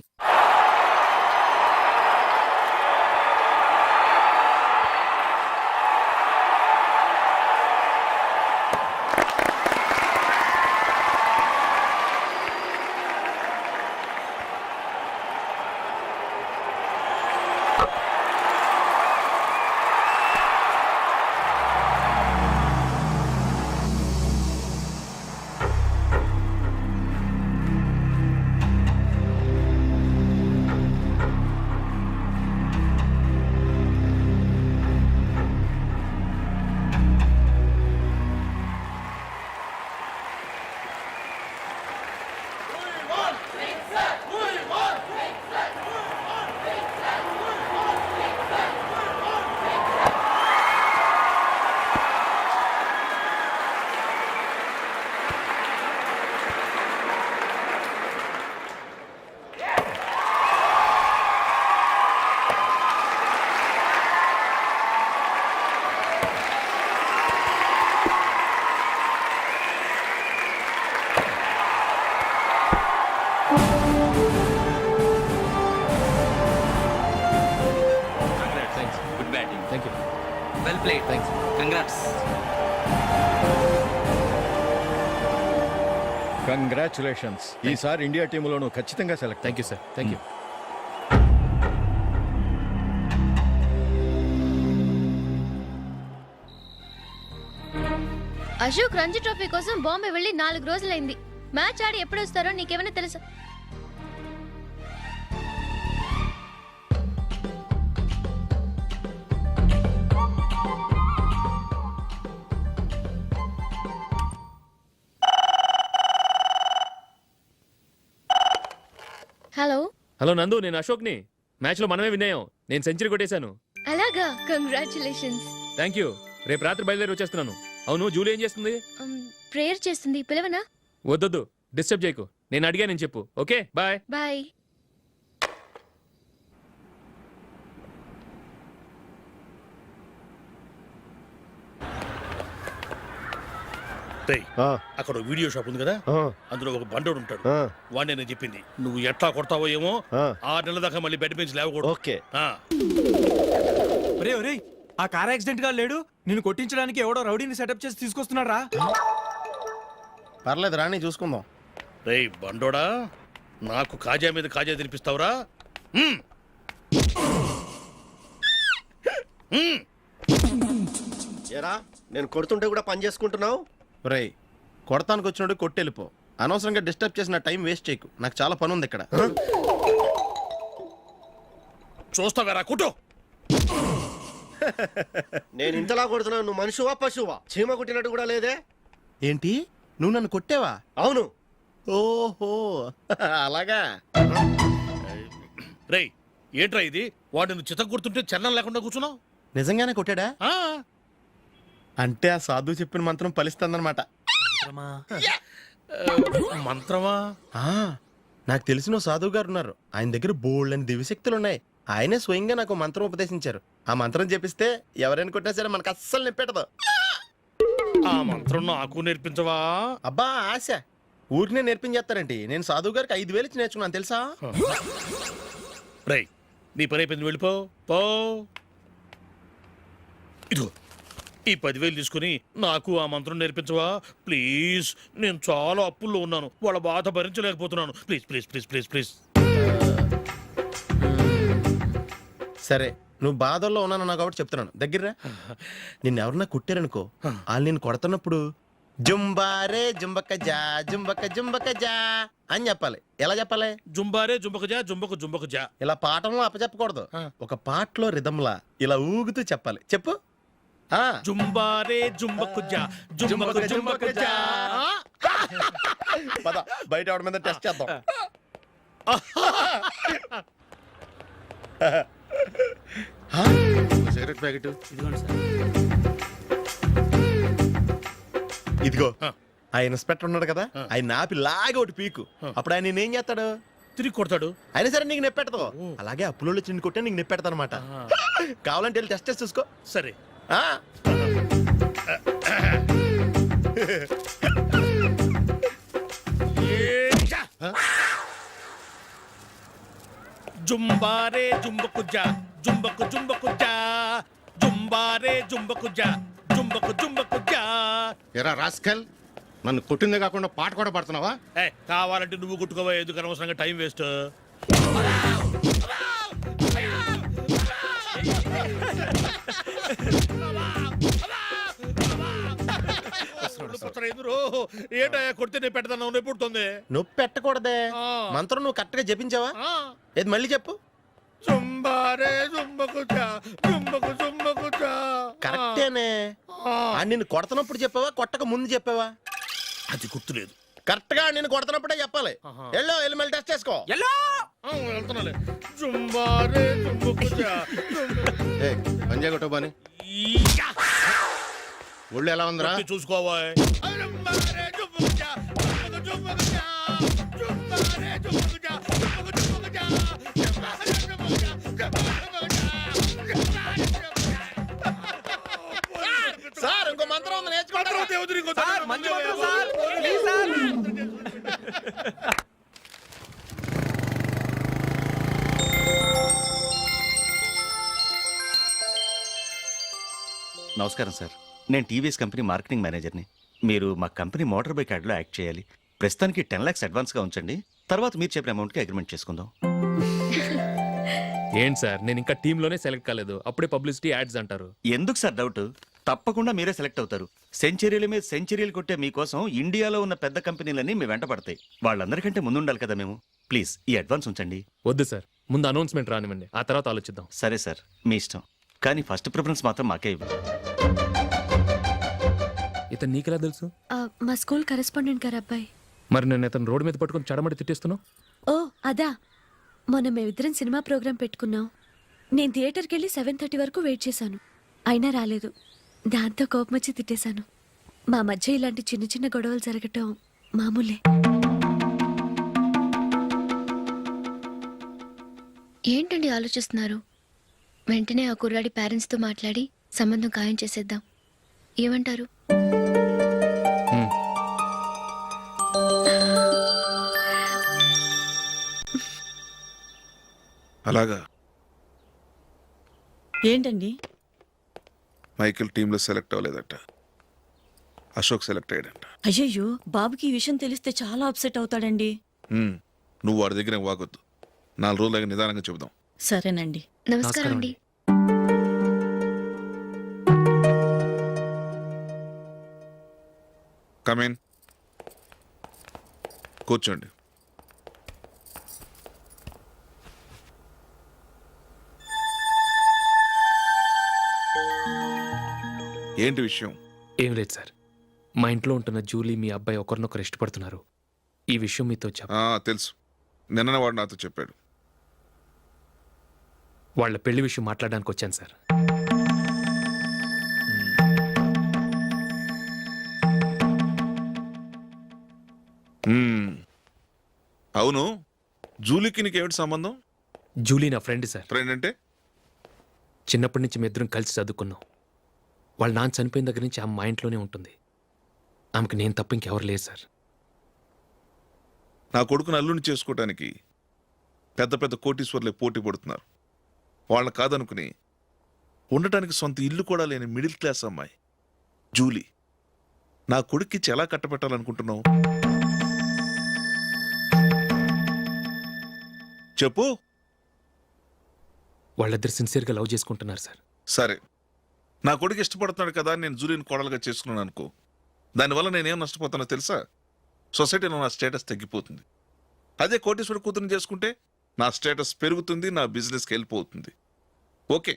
[SPEAKER 14] కంగ్రాచులేషన్స్. ఈసారి ఇండియా టీంలోనూ ఖచ్చితంగా select.
[SPEAKER 2] Thank you sir, thank you.
[SPEAKER 5] Ashok Ranji trophy కోసం బాంబే వెళ్ళి 4 రోజులైంది. మ్యాచ్ ఆడి ఎప్పుడు వస్తారో నీకేమైనా తెలుసా? హలో
[SPEAKER 2] హలో నందు, నేను అశోక్ని. మ్యాచ్ లో మనమే విన్ అయ్యాం. నేను సెంచరీ కొట్టేశాను.
[SPEAKER 5] అలాగా, కంగ్రాచులేషన్స్.
[SPEAKER 2] Thank you. రేపు రాత్రి బయలుదేరి వచ్చేస్తున్నాను. అవును, జూలీ ఏం చేస్తుంది?
[SPEAKER 5] ప్రేయర్ చేస్తుంది, పిలవనా?
[SPEAKER 2] వద్దొద్దు, డిస్టర్బ్ చేయకు. నేను అడిగానని చెప్పు. Okay, bye.
[SPEAKER 5] బాయ్.
[SPEAKER 11] రేయ్, అక్కడ ఓ వీడియో షాప్ ఉంది కదా, అందులో ఒక బండోడు ఉంటాడు. వాడిని నేను చెప్పింది నువ్వు ఎట్లా కొడతావో ఏమో, 6 నెలల దాకా మళ్ళీ బెడ్ నుంచి లేవకూడదు.
[SPEAKER 8] ఓకే.
[SPEAKER 12] ఒరే ఒరే, ఆ కార్ యాక్సిడెంట్ గా లేడు, నిన్ను కొట్టించడానికి ఎవడో రౌడీని సెటప్ చేసి తీసుకొస్తున్నాడు రా.
[SPEAKER 14] పర్లేదు రాని చూసుకుందాం.
[SPEAKER 11] రేయ్ బండోడా, నాకు కాజా మీద కాజా తినిపిస్తావురా?
[SPEAKER 14] ఏరా నేను కొడుతుంటే కూడా పని చేసుకుంటున్నావు. రేయ్ కొడతానికి వచ్చినోడు కొట్టెళ్ళిపో. అనవసరంగా డిస్టర్బ్ చేసిన టైం వేస్ట్ చేయకు. నాకు చాలా పని ఉంది ఇక్కడ.
[SPEAKER 11] చూస్తావేరా కుటో.
[SPEAKER 14] నేను ఇంతలా కొడుతున్నాను, నువ్వు మనుషువా పశువా? చీమ కుట్టినట్టు కూడా లేదే. ఏంటి నువ్వు నన్ను కొట్టావా? అవును. ఓహో అలాగా.
[SPEAKER 11] రేయ్ ఏంట్రా ఇది? వాడు నువ్వు చిత్త గుర్తుంటే చలనం లేకుండా కూర్చున్నావు.
[SPEAKER 14] నిజంగానే కొట్టాడా? అంటే ఆ సాధువు చెప్పిన మంత్రం ఫలిస్తుందన్నమాట.
[SPEAKER 11] మంత్రమా?
[SPEAKER 14] నాకు తెలిసిన ఓ సాధువు గారు ఉన్నారు. ఆయన దగ్గర బోల్డని దివ్యశక్తులు ఉన్నాయి. ఆయనే స్వయంగా నాకు మంత్రం ఉపదేశించారు. ఆ మంత్రం చెప్పిస్తే ఎవరైనా కొట్టినా సరే మనకు అస్సలు నిప్పెట్టదు.
[SPEAKER 11] ఆ మంత్రం నాకు నేర్పించవా?
[SPEAKER 14] అబ్బా ఆశ, ఊరినే నేర్పించేస్తారండి. నేను సాధువు గారికి 5,000 ఇచ్చి నేర్చుకున్నాను తెలుసా.
[SPEAKER 11] రేయ్ నీ పని అయిపోయింది, వెళ్ళిపో పో. ఇదిగో ఈ 10,000 తీసుకుని నాకు ఆ మంత్రం నేర్పించవా ప్లీజ్? నేను చాలా అప్పుల్లో ఉన్నాను, వాళ్ళ బాధ భరించలేకపోతున్నాను. Please please please please please.
[SPEAKER 14] సరే నువ్వు బాధల్లో ఉన్నాను నాకు కాబట్టి చెప్తున్నాను. దగ్గర నిన్ను ఎవరన్నా కుట్టారనుకో, వాళ్ళు నేను కొడుతున్నప్పుడు జుంబారే జుంబక జా జుంబక జుంబక జా అని చెప్పాలి. ఎలా చెప్పాలి?
[SPEAKER 11] జుంబారే జుంబక జా జుంబకు జుంబకు జా.
[SPEAKER 14] ఇలా పాఠంలో అప్పచెప్పకూడదు. ఒక పాటలో రిధంలా ఇలా ఊగుతూ చెప్పాలి. చెప్పు.
[SPEAKER 11] జుంబారే జుంబకు జా జుంబకు జుంబకు జా.
[SPEAKER 14] పద బయట ఎవరి మీద టెస్ట్ చేద్దాం. సిగరెట్ ప్యాకెట్ ఇదిగో. ఆ ఇన్స్పెక్టర్ ఉన్నాడు కదా, ఆయన ఆపి లాగే ఒకటి పీకు. అప్పుడు ఆయన నేనేం చేస్తాడు?
[SPEAKER 11] తిరిగి కొడతాడు.
[SPEAKER 14] అయినా సరే నీకు నెప్పెడతావు. అలాగే అప్పులో చిన్న కొట్టే నీకు నెప్పెడతా అనమాట. కావాలంటే వెళ్ళి టెస్ట్ చేసి చూసుకో.
[SPEAKER 11] సరే. జుంబారే జుంబకు జా జుంబకు జుంబకు జా జుంబారే జుంబకు జా జుంబకు జుంబకు జా.
[SPEAKER 14] ఎరా రాస్కల్, నన్ను కొట్టిందే కాకుండా పాట కూడా పడుతున్నావా?
[SPEAKER 11] కావాలంటే నువ్వు కొట్టుకోవా, ఎందుకు అనవసరంగా టైం వేస్ట్. ఏంటయ్యా కొడితే నేను పెడతాను, నొప్పి పుడుతుంది.
[SPEAKER 14] నొప్పి పెట్టకూడదే. మంత్రం నువ్వు కరెక్ట్ గా జపించావా? ఏది మళ్ళీ చెప్పు.
[SPEAKER 11] జుంబారే జుంబకు జా జుంబకు జుంబకు జా.
[SPEAKER 14] కరెక్టేనే. నిన్ను కొడుతున్నప్పుడు చెప్పావా, కొట్టక ముందు చెప్పావా?
[SPEAKER 11] అది గుర్తులేదు.
[SPEAKER 14] కరెక్ట్ గా నేను కొడుతున్నప్పుడే చెప్పాలి. ఎల్లో వెళ్ళి మళ్ళీ టెస్ట్ చేసుకో.
[SPEAKER 11] వెళ్తున్నాలే. జుంబారే జుంబకు జా.
[SPEAKER 14] పంజా కొట్టు బాని. ఒళ్ళు ఎలా ఉందిరా
[SPEAKER 11] చూసుకోవా.
[SPEAKER 14] సార్ ఇంకో మంత్రం ఉంది, నేర్చుకోండి.
[SPEAKER 15] నమస్కారం సార్, నేను టీవీఎస్ కంపెనీ మార్కెటింగ్ మేనేజర్ని. మీరు మా కంపెనీ మోటార్ బైక్ యాడ్లో యాక్ట్ చేయాలి. ప్రస్తుతానికి 10 lakhs అడ్వాన్స్గా ఉంచండి, తర్వాత మీరు చెప్పిన అమౌంట్కి అగ్రిమెంట్ చేసుకుందాం.
[SPEAKER 2] ఏంటి సార్, నేను ఇంకా టీంలోనే సెలెక్ట్ కాలేదు, అప్పుడే పబ్లిసిటీ యాడ్స్ అంటారు.
[SPEAKER 15] ఎందుకు సార్ డౌట్? తప్పకుండా మీరే సెలెక్ట్ అవుతారు. సెంచరీల మీద సెంచరీలు కొట్టే మీకోసం ఇండియాలో ఉన్న పెద్ద కంపెనీలన్నీ మీ వెంట పడతాయి. వాళ్ళందరికంటే ముందుండాలి కదా మేము. ప్లీజ్ ఈ అడ్వాన్స్ ఉంచండి.
[SPEAKER 2] వద్దు సార్, ముందు అనౌన్స్మెంట్ రానివ్వండి, ఆ తర్వాత ఆలోచిద్దాం.
[SPEAKER 15] సరే సార్, మీ ఇష్టం, కానీ ఫస్ట్ ప్రిఫరెన్స్ మాత్రం మాకే ఇవ్వండి.
[SPEAKER 2] ఇతను నీకెలా తెలుసు?
[SPEAKER 3] మా స్కూల్ కరెస్పాండెంట్ గారు అబ్బాయి.
[SPEAKER 2] మరి నేను ఇతను రోడ్డు మీద పట్టుకుని చడమడి తిట్టేస్తున్నావు.
[SPEAKER 3] ఓ అదా, మొన్న మేమిద్దరం సినిమా ప్రోగ్రాం పెట్టుకున్నాం. నేను థియేటర్కి వెళ్ళి 7:30 వరకు వెయిట్ చేశాను, అయినా రాలేదు. దాంతో కోపం వచ్చి తిట్టేశాను. మా మధ్య ఇలాంటి చిన్న చిన్న గొడవలు జరగటం మామూలే.
[SPEAKER 5] ఏంటండి ఆలోచిస్తున్నారు? వెంటనే ఆ కుర్రాడి పేరెంట్స్తో మాట్లాడి సంబంధం ఖాయం చేసేద్దాం. ఏమంటారు?
[SPEAKER 11] అలాగా
[SPEAKER 4] ఏంటండి?
[SPEAKER 11] మైకిల్ టీంలో సెలెక్ట్ అవ్వలేదట, అశోక్ సెలెక్ట్ అయ్యాడంట.
[SPEAKER 4] అయ్యయ్యో, బాబుకి ఈ విషయం తెలిస్తే చాలా అప్సెట్ అవుతాడండి.
[SPEAKER 11] నువ్వు వాడి దగ్గర వాగొద్దు, 4 రోజులగా నిదానంగా చెబుదాం.
[SPEAKER 4] సరేనండి.
[SPEAKER 5] నమస్కారం అండి.
[SPEAKER 11] కమేన్, కూర్చోండి. ఏంటి విషయం?
[SPEAKER 2] ఏం లేదు సార్, మా ఇంట్లో ఉంటున్న జూలీ మీ అబ్బాయి ఒకరినొకరు ఇష్టపడుతున్నారు. ఈ విషయం మీతో
[SPEAKER 11] తెలుసు, నిన్న వాడు నాతో చెప్పాడు.
[SPEAKER 2] వాళ్ళ పెళ్లి విషయం మాట్లాడడానికి వచ్చాను సార్.
[SPEAKER 11] అవును, జూలీకి నీకేమిటి సంబంధం?
[SPEAKER 2] జూలీ నా ఫ్రెండ్ సార్.
[SPEAKER 11] ఫ్రెండ్ అంటే?
[SPEAKER 2] చిన్నప్పటి నుంచి మీ ఇద్దరం కలిసి చదువుకున్నాం. వాళ్ళ నాన్న చనిపోయిన దగ్గర నుంచి ఆమె మా ఇంట్లోనే ఉంటుంది. ఆమెకు నేను తప్ప ఇంకెవరు లేదు సార్.
[SPEAKER 11] నా కొడుకును అల్లుని చేసుకోవటానికి పెద్ద పెద్ద కోటీశ్వర్లే పోటీ పడుతున్నారు. వాళ్ళని కాదనుకుని ఉండటానికి సొంత ఇల్లు కూడా లేని మిడిల్ క్లాస్ అమ్మాయి జూలీ నా కొడుక్కిచ్చి ఎలా కట్టబెట్టాలనుకుంటున్నావు? చెప్పు.
[SPEAKER 2] వాళ్ళిద్దరు సిన్సియర్గా లవ్ చేసుకుంటున్నారు సార్.
[SPEAKER 11] సరే, నా కొడుకు ఇష్టపడుతున్నాడు కదా అని నేను జూలీని కోడలుగా చేసుకున్నాను అనుకో, దానివల్ల నేనేం నష్టపోతానో తెలుసా? సొసైటీలో నా స్టేటస్ తగ్గిపోతుంది. అదే కోటీశ్వరుడు కూతురుని చేసుకుంటే నా స్టేటస్ పెరుగుతుంది, నా బిజినెస్కి వెళ్ళిపోతుంది. ఓకే,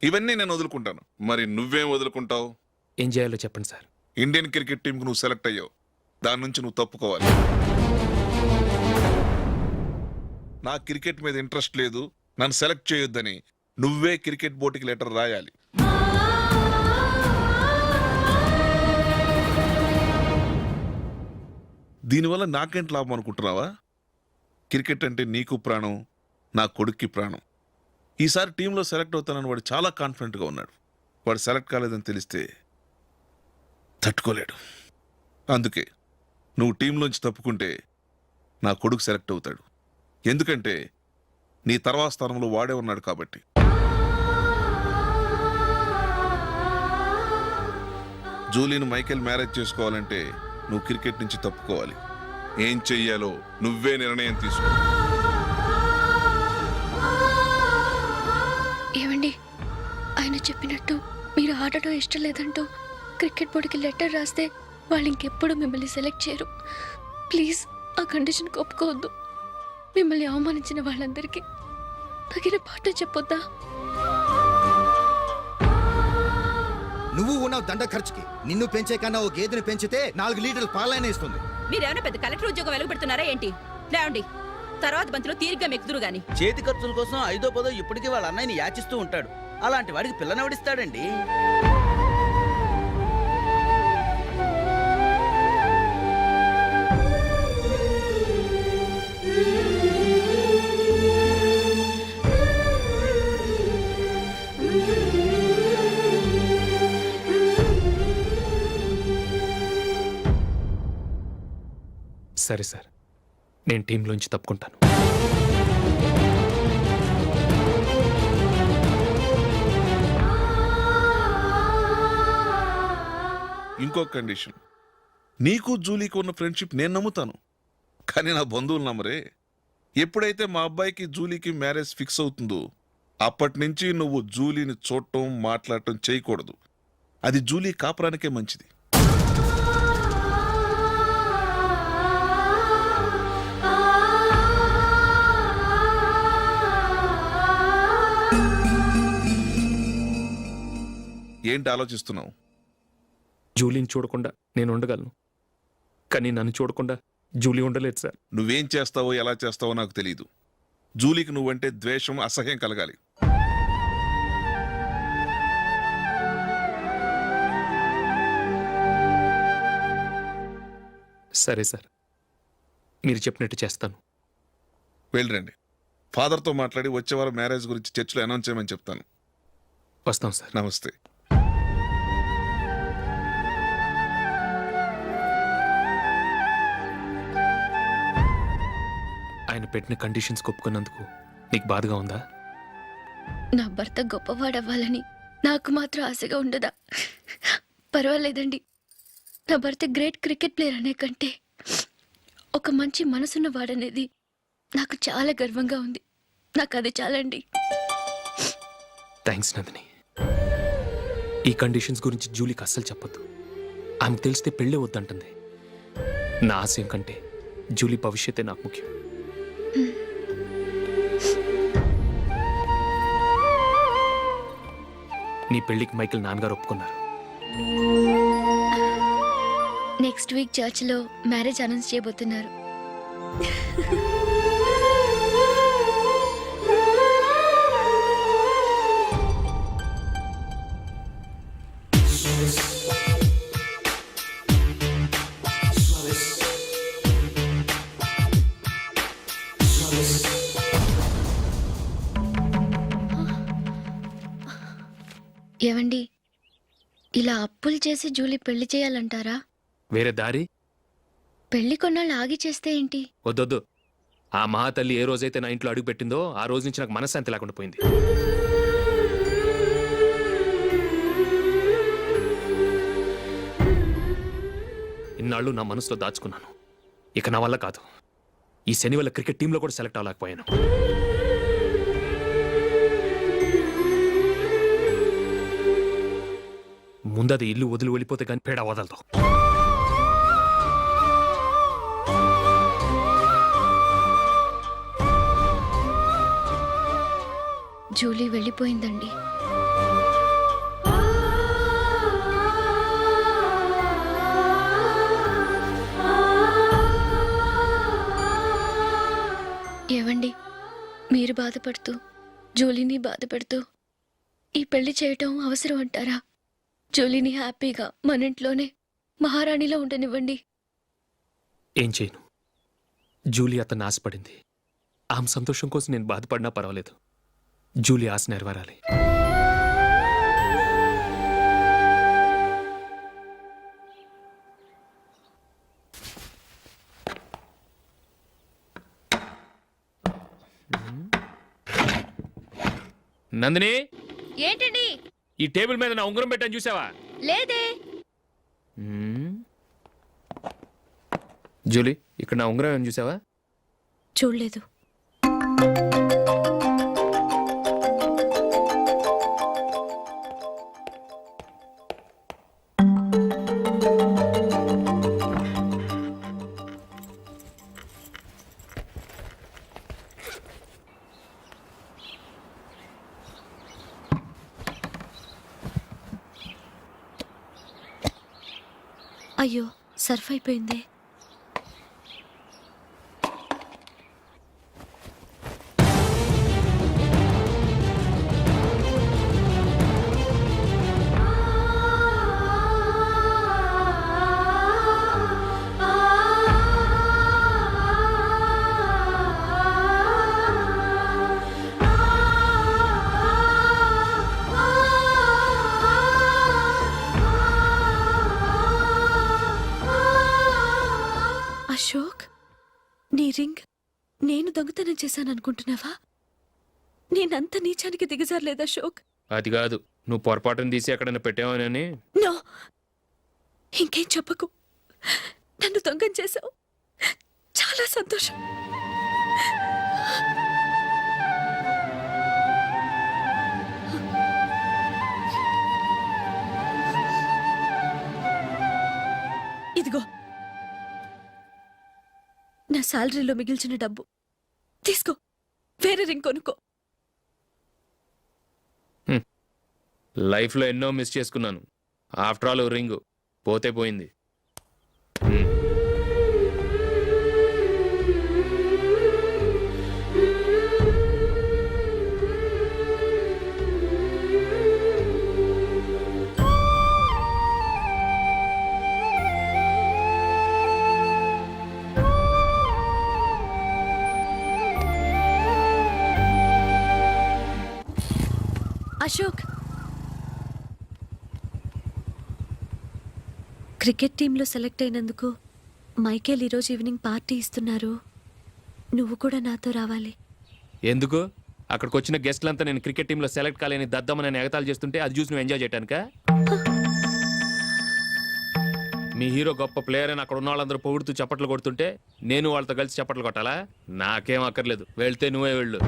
[SPEAKER 11] ఇవన్నీ నేను వదులుకుంటాను. మరి నువ్వేం వదులుకుంటావు?
[SPEAKER 2] ఏం చేయాలో చెప్పండి సార్.
[SPEAKER 11] ఇండియన్ క్రికెట్ టీంకి నువ్వు సెలెక్ట్ అయ్యావు, దాని నుంచి నువ్వు తప్పుకోవాలి. నా క్రికెట్ మీద ఇంట్రెస్ట్ లేదు, నన్ను సెలెక్ట్ చేయొద్దని నువ్వే క్రికెట్ బోర్డుకి లెటర్ రాయాలి. దీనివల్ల నాకేంటి లాభం అనుకుంటున్నావా? క్రికెట్ అంటే నీకు ప్రాణం, నా కొడుక్కి ప్రాణం. ఈసారి టీంలో సెలెక్ట్ అవుతానని వాడు చాలా కాన్ఫిడెంట్గా ఉన్నాడు. వాడు సెలెక్ట్ కాలేదని తెలిస్తే తట్టుకోలేడు. అందుకే నువ్వు టీంలోంచి తప్పుకుంటే నా కొడుకు సెలెక్ట్ అవుతాడు. ఎందుకంటే నీ తర్వాత స్థానంలో వాడే ఉన్నాడు కాబట్టి. జూలీని మైకేల్ మ్యారేజ్ చేసుకోవాలంటే నువ్వు క్రికెట్ నుంచి తప్పుకోవాలి. ఏం చెయ్యాలో నువ్వే నిర్ణయం తీసుకో.
[SPEAKER 5] ఏమండి, ఆయన చెప్పినట్టు మీరు ఆడటం ఇష్టం లేదంటూ క్రికెట్ బోర్డుకి లెటర్ రాస్తే వాళ్ళు ఇంకెప్పుడు మిమ్మల్ని సెలెక్ట్ చేయరు. ప్లీజ్ ఆ కండిషన్కి ఒప్పుకోవద్దు. మిమ్మల్ని అవమానించిన వాళ్ళందరికీ తగిన పాఠం చెప్పొద్దా?
[SPEAKER 8] నువ్వు ఉన్నావు దండ ఖర్చుకి. నిన్ను పెంచే కన్నా ఓ గేదెని పెంచితే 4 లీటర్లు పాలైన ఇస్తుంది.
[SPEAKER 4] మీరేమైనా పెద్ద కలెక్టర్ ఉద్యోగం వెలుగుపెడుతున్నారా ఏంటి? లేవండి, తర్వాత బంతిలో తీరిగ్గా మెక్కుదురు గాని.
[SPEAKER 10] చేతి ఖర్చుల కోసం 5దో 10దో ఇప్పటికీ వాళ్ళ అన్నయ్యని యాచిస్తూ ఉంటాడు. అలాంటి వాడికి పిల్లనెవడిస్తాడండి?
[SPEAKER 2] సరే సార్, నేను టీంలోంచి తప్పుకుంటాను.
[SPEAKER 11] ఇంకో కండిషన్, నీకు జూలీకి ఉన్న ఫ్రెండ్షిప్ నేను నమ్ముతాను, కానీ నా బంధువులు నమ్మరే. ఎప్పుడైతే మా అబ్బాయికి జూలీకి మ్యారేజ్ ఫిక్స్ అవుతుందో అప్పటి నుంచి నువ్వు జూలీని చూడటం మాట్లాడటం చేయకూడదు. అది జూలీ కాపురానికే మంచిది. ఏంటి ఆలోచిస్తున్నావు?
[SPEAKER 2] జూలీని చూడకుండా నేను ఉండగలను, కానీ నన్ను చూడకుండా జూలీ ఉండలేదు సార్.
[SPEAKER 11] నువ్వేం చేస్తావో ఎలా చేస్తావో నాకు తెలియదు. జూలీకి నువ్వంటే ద్వేషం, అసహ్యం కలగాలి.
[SPEAKER 2] సరే సార్, మీరు చెప్పినట్టు చేస్తాను.
[SPEAKER 11] వెళ్ళండి, ఫాదర్తో మాట్లాడి వచ్చే వారం మ్యారేజ్ గురించి చర్చిలో అనౌన్స్ చేయమని చెప్తాను.
[SPEAKER 2] వస్తాం సార్.
[SPEAKER 11] నమస్తే.
[SPEAKER 2] ఆయన పెట్టిన కండిషన్స్ ఒప్పుకున్నందుకు నీకు బాధగా ఉందా?
[SPEAKER 5] నా భర్త గొప్పవాడవ్వాలని నాకు మాత్రం ఆశగా ఉండదా? పర్వాలేదండి. నా భర్త గ్రేట్ క్రికెట్ ప్లేయర్ అనే కంటే ఒక మంచి మనసున్న వాడనేది నాకు చాలా గర్వంగా ఉంది. నాకు అది చాలండి.
[SPEAKER 2] థ్యాంక్స్ నందిని. ఈ కండిషన్స్ గురించి జూలీకి అస్సలు చెప్పొద్దు. ఆమెకు తెలిస్తే పెళ్ళే వద్దంటుంది. నా ఆశయం కంటే జూలీ భవిష్యత్తే నాకు ముఖ్యం. నీ పెళ్లికి మైకిల్ నాన్నగారు ఒప్పుకున్నారు.
[SPEAKER 5] నెక్స్ట్ వీక్ చర్చ్లో మ్యారేజ్ అనౌన్స్ చేయబోతున్నారు. ఏవండి, ఇలా అప్పులు చేసి జూలీ పెళ్లి చేయాలంటారా?
[SPEAKER 2] వేరే దారి?
[SPEAKER 5] పెళ్లి కొన్నాళ్ళు ఆగి చేస్తే ఏంటి?
[SPEAKER 2] వద్దొద్దు. ఆ మహాతల్లి ఏ రోజైతే నా ఇంట్లో అడుగు పెట్టిందో ఆ రోజు నుంచి నాకు మనశ్శాంతి లేకుండా పోయింది. ఇన్నాళ్ళు నా మనసులో దాచుకున్నాను. ఇక నా వల్ల కాదు. ఈ శని వల్ల క్రికెట్ టీంలో కూడా సెలెక్ట్ అవ్వలేకపోయాను. ముందది ఇల్లు వదిలి వెళ్ళిపోతే కానీ పేడ వదలదు.
[SPEAKER 5] జూలీ వెళ్ళిపోయిందండి. ఏవండి, మీరు బాధపడుతూ జూలీని బాధపడుతూ ఈ పెళ్లి చేయటం అవసరం అంటారా? జూలీని హ్యాపీగా మన ఇంట్లోనే మహారాణిలో ఉండనివ్వండి.
[SPEAKER 2] ఏం చేయను? జూలీ అతన్ని ఆశపడింది. ఆమె సంతోషం కోసం నేను బాధపడినా పర్వాలేదు. జూలీ ఆశ నెరవేరాలి. నందిని,
[SPEAKER 5] ఏంటండి?
[SPEAKER 2] ఈ టేబుల్ మీద నా ఉంగరం పెట్టని చూసావా?
[SPEAKER 5] లేదే.
[SPEAKER 2] జూలీ, ఇక్కడ నా ఉంగరం ఏమని చూసావా?
[SPEAKER 3] చూడలేదు. అయ్యో, సర్ఫ్ అయిపోయిందే. అశోక్, నీ రింగ్ నేను దొంగతనం చేశాననుకుంటున్నావా? నేనంత నీచానికి దిగజారలేదు అశోక్.
[SPEAKER 2] అది కాదు, నువ్వు పొరపాటును తీసి ఎక్కడైనా పెట్టావని.
[SPEAKER 3] నో, ఇంకేం చెప్పకు. నన్ను దొంగం చేశావు. చాలా సంతోషం. ఇదిగో నా శాలరీలో మిగిల్చిన డబ్బు తీసుకో. వేరే రింగ్ కొనుక్కో.
[SPEAKER 2] లైఫ్లో ఎన్నో మిస్ చేసుకున్నాను. ఆఫ్టర్ ఆల్ రింగ్ పోతే పోయింది.
[SPEAKER 3] అశోక్, క్రికెట్ టీంలో సెలెక్ట్ అయినందుకు మైకేల్ ఈరోజు ఈవినింగ్ పార్టీ ఇస్తున్నారు. నువ్వు కూడా నాతో రావాలి.
[SPEAKER 2] ఎందుకు? అక్కడికి వచ్చిన గెస్ట్లంతా నేను క్రికెట్ టీంలో సెలెక్ట్ కాలేని దద్దమని నేను ఎగతాలు చేస్తుంటే అది చూసి నువ్వు ఎంజాయ్ చేయటానికా? మీ హీరో గొప్ప ప్లేయర్ అని అక్కడ ఉన్న వాళ్ళందరూ పొగుడుతూ చప్పట్లు కొడుతుంటే నేను వాళ్ళతో కలిసి చప్పట్లు కొట్టాలా? నాకేం అక్కర్లేదు, వెళ్తే నువ్వే వెళ్ళు.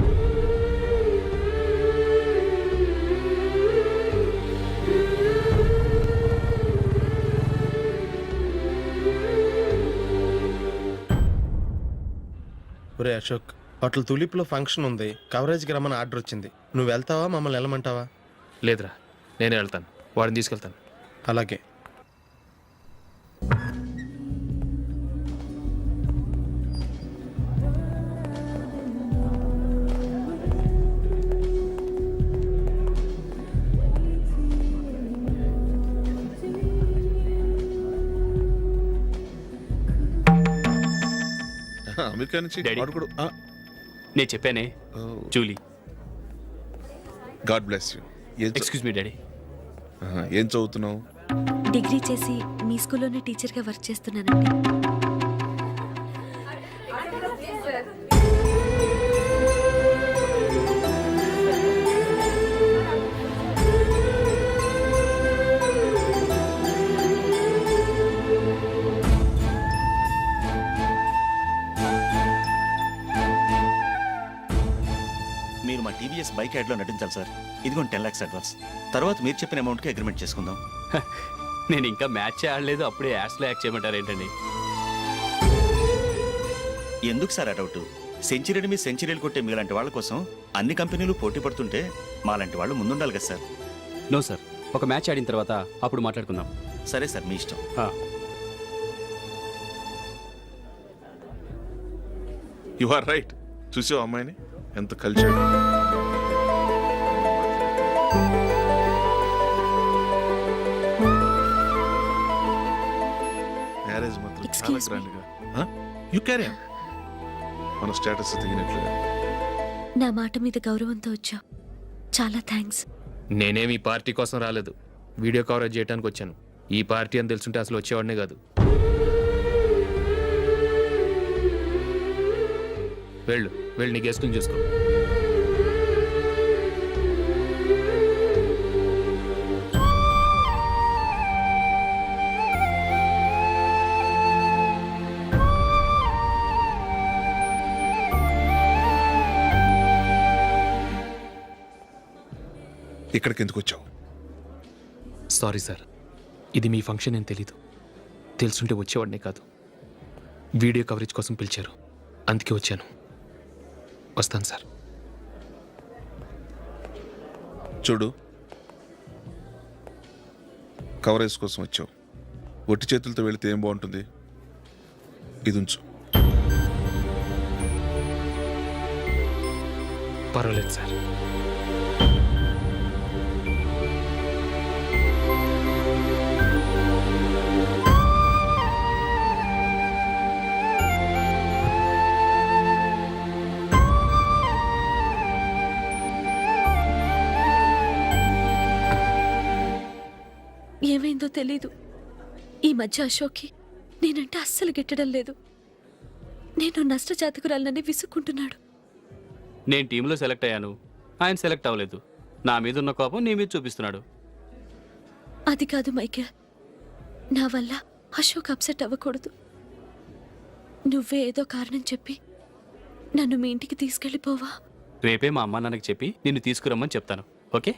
[SPEAKER 14] ఒరే అశోక్, హోటల్ తులిప్లో ఫంక్షన్ ఉంది, కవరేజ్కి రమ్మని ఆర్డర్ వచ్చింది. నువ్వు వెళ్తావా, మమ్మల్ని వెళ్ళమంటావా?
[SPEAKER 2] లేదురా, నేనే వెళ్తాను, వాడిని తీసుకెళ్తాను.
[SPEAKER 14] అలాగే.
[SPEAKER 11] అమెరికా నుంచి వాడు కూడా
[SPEAKER 12] నేను చెప్పానే, Julie.
[SPEAKER 11] God bless you.
[SPEAKER 12] Excuse me daddy.
[SPEAKER 11] ఏం చదువుతున్నావు?
[SPEAKER 3] డిగ్రీ చేసి మీ స్కూల్లోనే టీచర్గా వర్క్ చేస్తున్నానండి.
[SPEAKER 15] మీరు మా టీవీఎస్ బైక్ యాడ్లో నటించాలి సార్. ఇదిగోండి 10 lakhs అడ్వాన్స్. తర్వాత మీరు చెప్పిన అమౌంట్కి అగ్రిమెంట్ చేసుకుందాం.
[SPEAKER 12] నేను ఇంకా మ్యాచ్ ఆడలేదు, అప్పుడే యాడ్స్లో యాక్ట్ చేయమంటారు ఏంటండి?
[SPEAKER 15] ఎందుకు సార్ ఆ డౌట్? సెంచరీని మీ సెంచరీలు కొట్టే మీలాంటి వాళ్ళ కోసం అన్ని కంపెనీలు పోటీ పడుతుంటే మాలాంటి వాళ్ళు ముందుండాలి కదా సార్.
[SPEAKER 12] నో సార్, ఒక మ్యాచ్ ఆడిన తర్వాత అప్పుడు మాట్లాడుకుందాం.
[SPEAKER 15] సరే సార్, మీ ఇష్టం.
[SPEAKER 11] You are right. చూసావు అమ్మాయిని ఎంత కల్చర్. మ్యారేజ్ మాత్రం చాలా
[SPEAKER 3] Excuse me.
[SPEAKER 11] గ్రాండ్గా. You carry on. మన స్టేటస్ తగినట్లుగా.
[SPEAKER 3] నా మాట మీద గౌరవంతో వచ్చావు, చాలా థ్యాంక్స్.
[SPEAKER 2] నేనేమి ఈ పార్టీ కోసం రాలేదు, వీడియో కవరేజ్ చేయడానికి వచ్చాను. ఈ పార్టీ అని తెలుసుంటే అసలు వచ్చేవాడినే కాదు. వెళ్ళు వెళ్ళు, నీ గెస్ట్ని చూసుకో.
[SPEAKER 11] ఇక్కడికి ఎందుకు వచ్చావు?
[SPEAKER 2] సారీ సార్, ఇది మీ ఫంక్షన్ అని తెలీదు. తెలుసుంటే వచ్చేవాడినే కాదు. వీడియో కవరేజ్ కోసం పిలిచారు, అందుకే వచ్చాను. వస్తాను సార్.
[SPEAKER 11] చూడు, కవరేజ్ కోసం వచ్చావు. ఒట్టి చేతులతో వెళితే ఏం బాగుంటుంది? ఇది ఉంచు.
[SPEAKER 2] పర్వాలేదు సార్.
[SPEAKER 3] ఏమైందో తెలీదు, ఈ మధ్య అశోక్కి నేనంటే అస్సలు గిట్టడం లేదు. నేను నష్టజాతకురాలనని విసుక్కుంటున్నాడు.
[SPEAKER 12] నేను టీంలో సెలెక్ట్ అయ్యాను, ఆయన సెలెక్ట్ అవ్వలేదు. నా మీద ఉన్న కోపం నీ మీద చూపిస్తున్నాడు.
[SPEAKER 3] అది కాదు మైకేల్, నా వల్ల అశోక్ అప్సెట్ అవ్వకూడదు. నువ్వే ఏదో కారణం చెప్పి నన్ను మీ ఇంటికి తీసుకెళ్ళిపోవా?
[SPEAKER 12] రేపే మా అమ్మ నాన్నకి చెప్పి నిన్ను తీసుకురమ్మని చెప్తాను, ఓకే?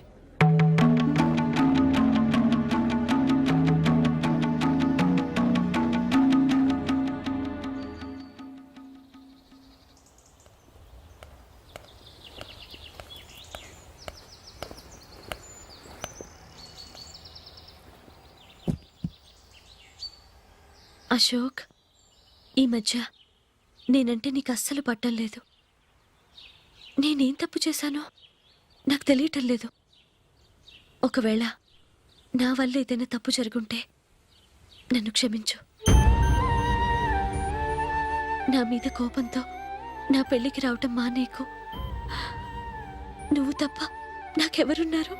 [SPEAKER 3] అశోక్, ఈ మధ్య నేనంటే నీకు అస్సలు పట్టం లేదు. నేనేం తప్పు చేశానో నాకు తెలియటం లేదు. ఒకవేళ నా వల్ల ఏదైనా తప్పు జరుగుంటే నన్ను క్షమించు. నా మీద కోపంతో నా పెళ్ళికి రావటం మానేకు. నువ్వు తప్ప నాకెవరున్నారు?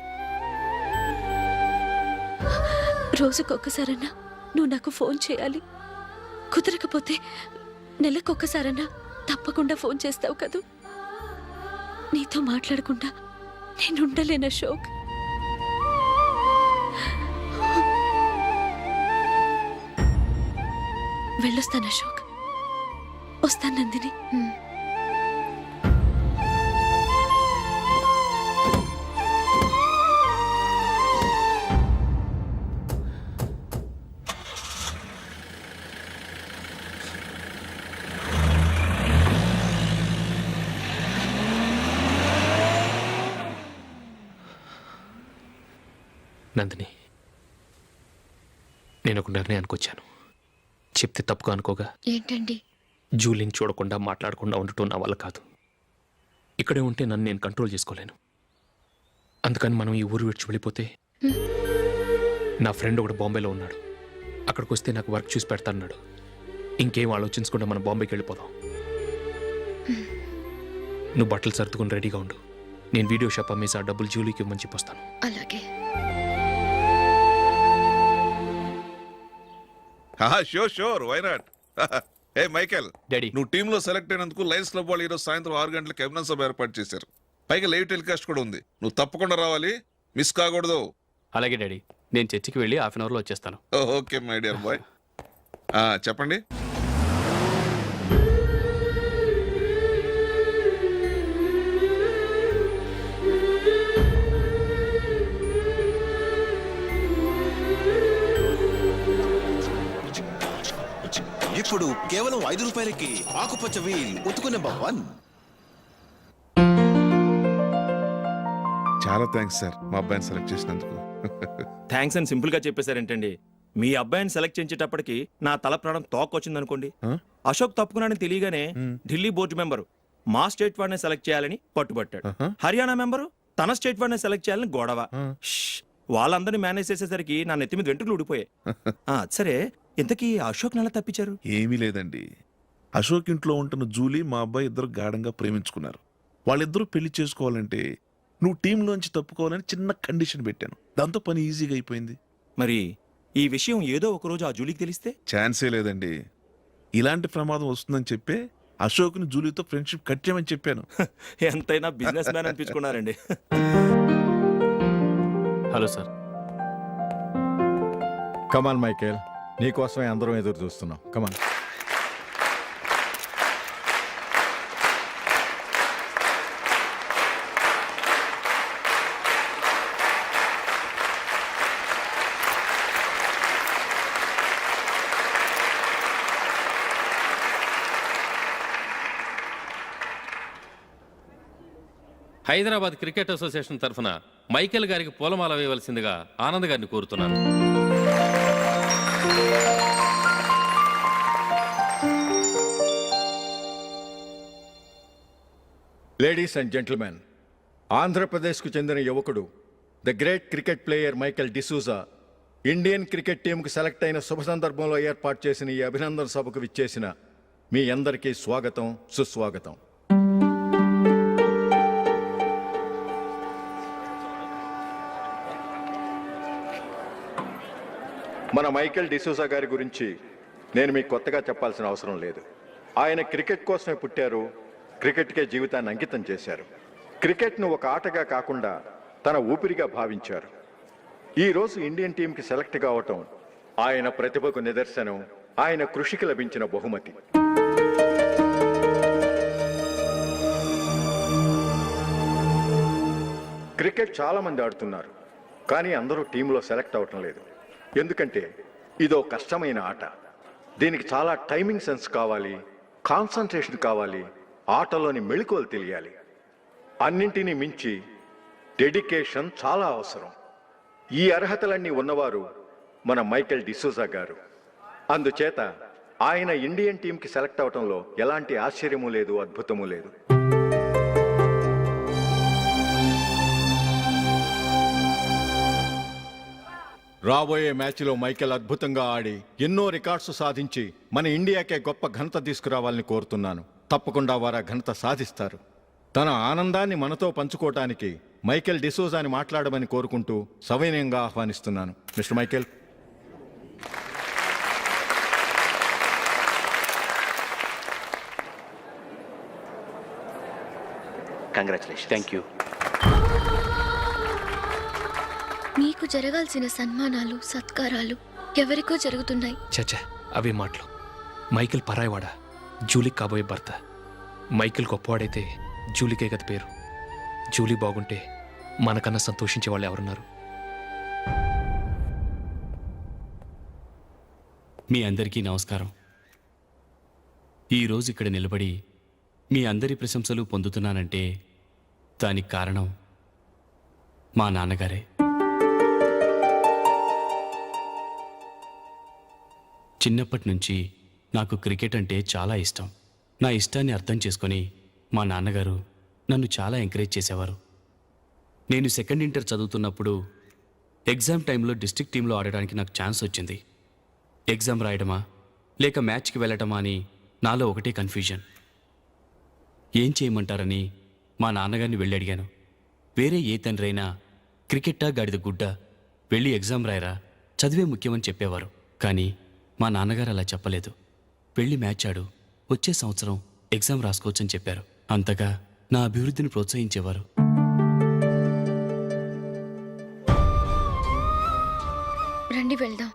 [SPEAKER 3] రోజుకొక్కసారన్నా నువ్వు నాకు ఫోన్ చేయాలి. కుదరకపోతే నెలకొక్కసారన్నా తప్పకుండా ఫోన్ చేస్తావు కదూ? నీతో మాట్లాడకుండా నేను ఉండలేను అశోక్. వెళ్ళొస్తాను అశోక్. వస్తాను నందిని.
[SPEAKER 2] నందిని, నేను ఒక నిర్ణయానికి వచ్చాను. చెప్తే తప్పుగా అనుకోగా.
[SPEAKER 5] ఏంటండి?
[SPEAKER 2] జూలీని చూడకుండా మాట్లాడకుండా ఉండటం నా వల్ల కాదు. ఇక్కడే ఉంటే నన్ను నేను కంట్రోల్ చేసుకోలేను. అందుకని మనం ఈ ఊరు విడిచి వెళ్ళిపోతే, నా ఫ్రెండ్ ఒకడు బాంబేలో ఉన్నాడు, అక్కడికి వస్తే నాకు వర్క్ చూసి పెడతాన్నాడు. ఇంకేం ఆలోచించకుండా మనం బాంబేకి వెళ్ళిపోదాం. నువ్వు బట్టలు సర్దుకుని రెడీగా ఉండు. నేను వీడియో షాప్ అమ్మేసి ఆ డబ్బులు జూలీకి ఇవ్వమని చెప్పొస్తాను.
[SPEAKER 5] అలాగే.
[SPEAKER 11] Sure sure, why not. Hey Michael,
[SPEAKER 2] daddy,
[SPEAKER 11] నువ్వు టీంలో సెలెక్ట్ అయినందుకు లయన్స్ క్లబ్ వాళ్ళు ఈరోజు సాయంత్రం 6 గంటలకు అభినందన సభ ఏర్పాటు చేశారు. పైగా లైవ్ టెలికాస్ట్ కూడా ఉంది. నువ్వు తప్పకుండా రావాలి, మిస్ కాకూడదు.
[SPEAKER 12] అలాగే డాడీ, నేను చర్చికి వెళ్ళి హాఫ్ అన్ అవర్లో వచ్చేస్తాను.
[SPEAKER 11] Okay my dear bye. చెప్పండి.
[SPEAKER 8] ఇప్పుడు కేవలం 5 రూపాయలకి ఆకుపచ్చ వీల్ ఉతుకు నెంబర్ 1.
[SPEAKER 11] చాలా థ్యాంక్స్ సార్, మా అబ్బాయిని సెలెక్ట్ చేసినందుకు.
[SPEAKER 15] థ్యాంక్స్ అని సింపుల్ గా చెప్పేశారేంటండి? మీ అబ్బాయిని సెలెక్ట్ చేయించేటప్పటికి నా తల ప్రాణం తోకొచ్చింది అనుకోండి. అశోక్ తప్పుకున్నాడని తెలియగానే ఢిల్లీ బోర్డు మెంబరు మా స్టేట్ వాడిని సెలెక్ట్ చేయాలని పట్టుబట్టాడు. హర్యానా మెంబరు తన స్టేట్ వాడిని సెలెక్ట్ చేయాలని గొడవ. వాళ్ళందరినీ మేనేజ్ చేసేసరికి నా నెత్తి మీద వెంట్రుకలు ఊడిపోయాయి. సరే, ఇంతకీ అశోక్ నెల తప్పించారు?
[SPEAKER 11] ఏమీ లేదండి, అశోక్ ఇంట్లో ఉంటున్న జూలీ మా అబ్బాయి ఇద్దరు గాఢంగా ప్రేమించుకున్నారు. వాళ్ళిద్దరూ పెళ్లి చేసుకోవాలంటే నువ్వు టీంలోంచి తప్పుకోవాలని చిన్న కండిషన్ పెట్టాను. దాంతో పని ఈజీగా అయిపోయింది.
[SPEAKER 15] మరి ఈ విషయం ఏదో ఒక రోజు ఆ జూలీకి తెలిస్తే?
[SPEAKER 11] ఛాన్సే లేదండి. ఇలాంటి ప్రమాదం వస్తుందని చెప్పే అశోక్ని జూలీతో ఫ్రెండ్షిప్ కట్ చేయమని చెప్పాను.
[SPEAKER 15] ఎంతైనా బిజినెస్ మ్యాన్ అనిపించుకున్నారండి.
[SPEAKER 12] Hello sir.
[SPEAKER 16] కమాన్ మైకేల్, నీకోసమే అందరం ఎదురు చూస్తున్నాం. కమాన్.
[SPEAKER 12] హైదరాబాద్ క్రికెట్ అసోసియేషన్ తరఫున మైకేల్ గారికి పూలమాల వేయవలసిందిగా ఆనంద్ గారిని కోరుతున్నాను.
[SPEAKER 16] లేడీస్ అండ్ జెంటిల్మెన్, ఆంధ్రప్రదేశ్కు చెందిన యువకుడు the great cricket player Michael D'Souza Indian cricket టీంకు సెలెక్ట్ అయిన శుభ సందర్భంలో ఏర్పాటు చేసిన ఈ అభినందన సభకు విచ్చేసిన మీ అందరికీ స్వాగతం, సుస్వాగతం. మన మైకేల్ డిసూజా గారి గురించి నేను మీకు కొత్తగా చెప్పాల్సిన అవసరం లేదు. ఆయన క్రికెట్ కోసమే పుట్టారు, క్రికెట్కే జీవితాన్ని అంకితం చేశారు. క్రికెట్ను ఒక ఆటగా కాకుండా తన ఊపిరిగా భావించారు. ఈరోజు ఇండియన్ టీంకి సెలెక్ట్ కావటం ఆయన ప్రతిభకు నిదర్శనం, ఆయన కృషికి లభించిన బహుమతి. క్రికెట్ చాలా మంది ఆడుతున్నారు, కానీ అందరూ టీంలో సెలెక్ట్ అవటం లేదు. ఎందుకంటే ఇదో కష్టమైన ఆట. దీనికి చాలా టైమింగ్ సెన్స్ కావాలి, కాన్సన్ట్రేషన్ కావాలి, ఆటలోని మెళకువలు తెలియాలి. అన్నింటినీ మించి డెడికేషన్ చాలా అవసరం. ఈ అర్హతలన్నీ ఉన్నవారు మన మైకేల్ డిసూజా గారు. అందుచేత ఆయన ఇండియన్ టీంకి సెలెక్ట్ అవటంలో ఎలాంటి ఆశ్చర్యమూ లేదు, అద్భుతమూ లేదు. రాబోయే మ్యాచ్లో మైకేల్ అద్భుతంగా ఆడి ఎన్నో రికార్డ్స్ సాధించి మన ఇండియాకే గొప్ప ఘనత తీసుకురావాలని కోరుతున్నాను. తప్పకుండా వారు ఆ ఘనత సాధిస్తారు. తన ఆనందాన్ని మనతో పంచుకోవటానికి మైకేల్ డిసూజాని మాట్లాడమని కోరుకుంటూ సవినయంగా ఆహ్వానిస్తున్నాను. Mister Michael.
[SPEAKER 10] Congratulation. Thank you.
[SPEAKER 5] నీకు జరగాల్సిన సన్మానాలు సత్కారాలు ఎవరికో జరుగుతున్నాయి.
[SPEAKER 2] చచ్చా అవే మాటలు. మైకేల్ పరాయవాడా, జూలీకి కాబోయే భర్త. మైకేల్ గొప్పవాడైతే జూలీకే గత పేరు. జూలీ బాగుంటే మనకన్నా సంతోషించే వాళ్ళు ఎవరున్నారు?
[SPEAKER 17] మీ అందరికీ నమస్కారం. ఈరోజు ఇక్కడ నిలబడి మీ అందరి ప్రశంసలు పొందుతున్నానంటే దానికి కారణం మా నాన్నగారే. చిన్నప్పటి నుంచి నాకు క్రికెట్ అంటే చాలా ఇష్టం. నా ఇష్టాన్ని అర్థం చేసుకొని మా నాన్నగారు నన్ను చాలా ఎంకరేజ్ చేసేవారు. నేను సెకండ్ ఇంటర్ చదువుతున్నప్పుడు ఎగ్జామ్ టైంలో డిస్ట్రిక్ట్ టీంలో ఆడడానికి నాకు ఛాన్స్ వచ్చింది. ఎగ్జామ్ రాయడమా లేక మ్యాచ్కి వెళ్ళటమా అని నాలో ఒకటే కన్ఫ్యూజన్. ఏం చేయమంటారని మా నాన్నగారిని వెళ్ళి అడిగాను. వేరే ఏ తండ్రి అయినా క్రికెట్టా గాడిద గుడ్డ, వెళ్ళి ఎగ్జామ్ రాయరా, చదివే ముఖ్యమని చెప్పేవారు. కానీ మా నాన్నగారు అలా చెప్పలేదు. వెళ్ళి మ్యాచ్ ఆడు, వచ్చే సంవత్సరం ఎగ్జామ్ రాసుకోవచ్చని చెప్పారు. అంతగా నా అభివృద్ధిని ప్రోత్సహించేవారు.
[SPEAKER 5] రండి వెళ్దాం.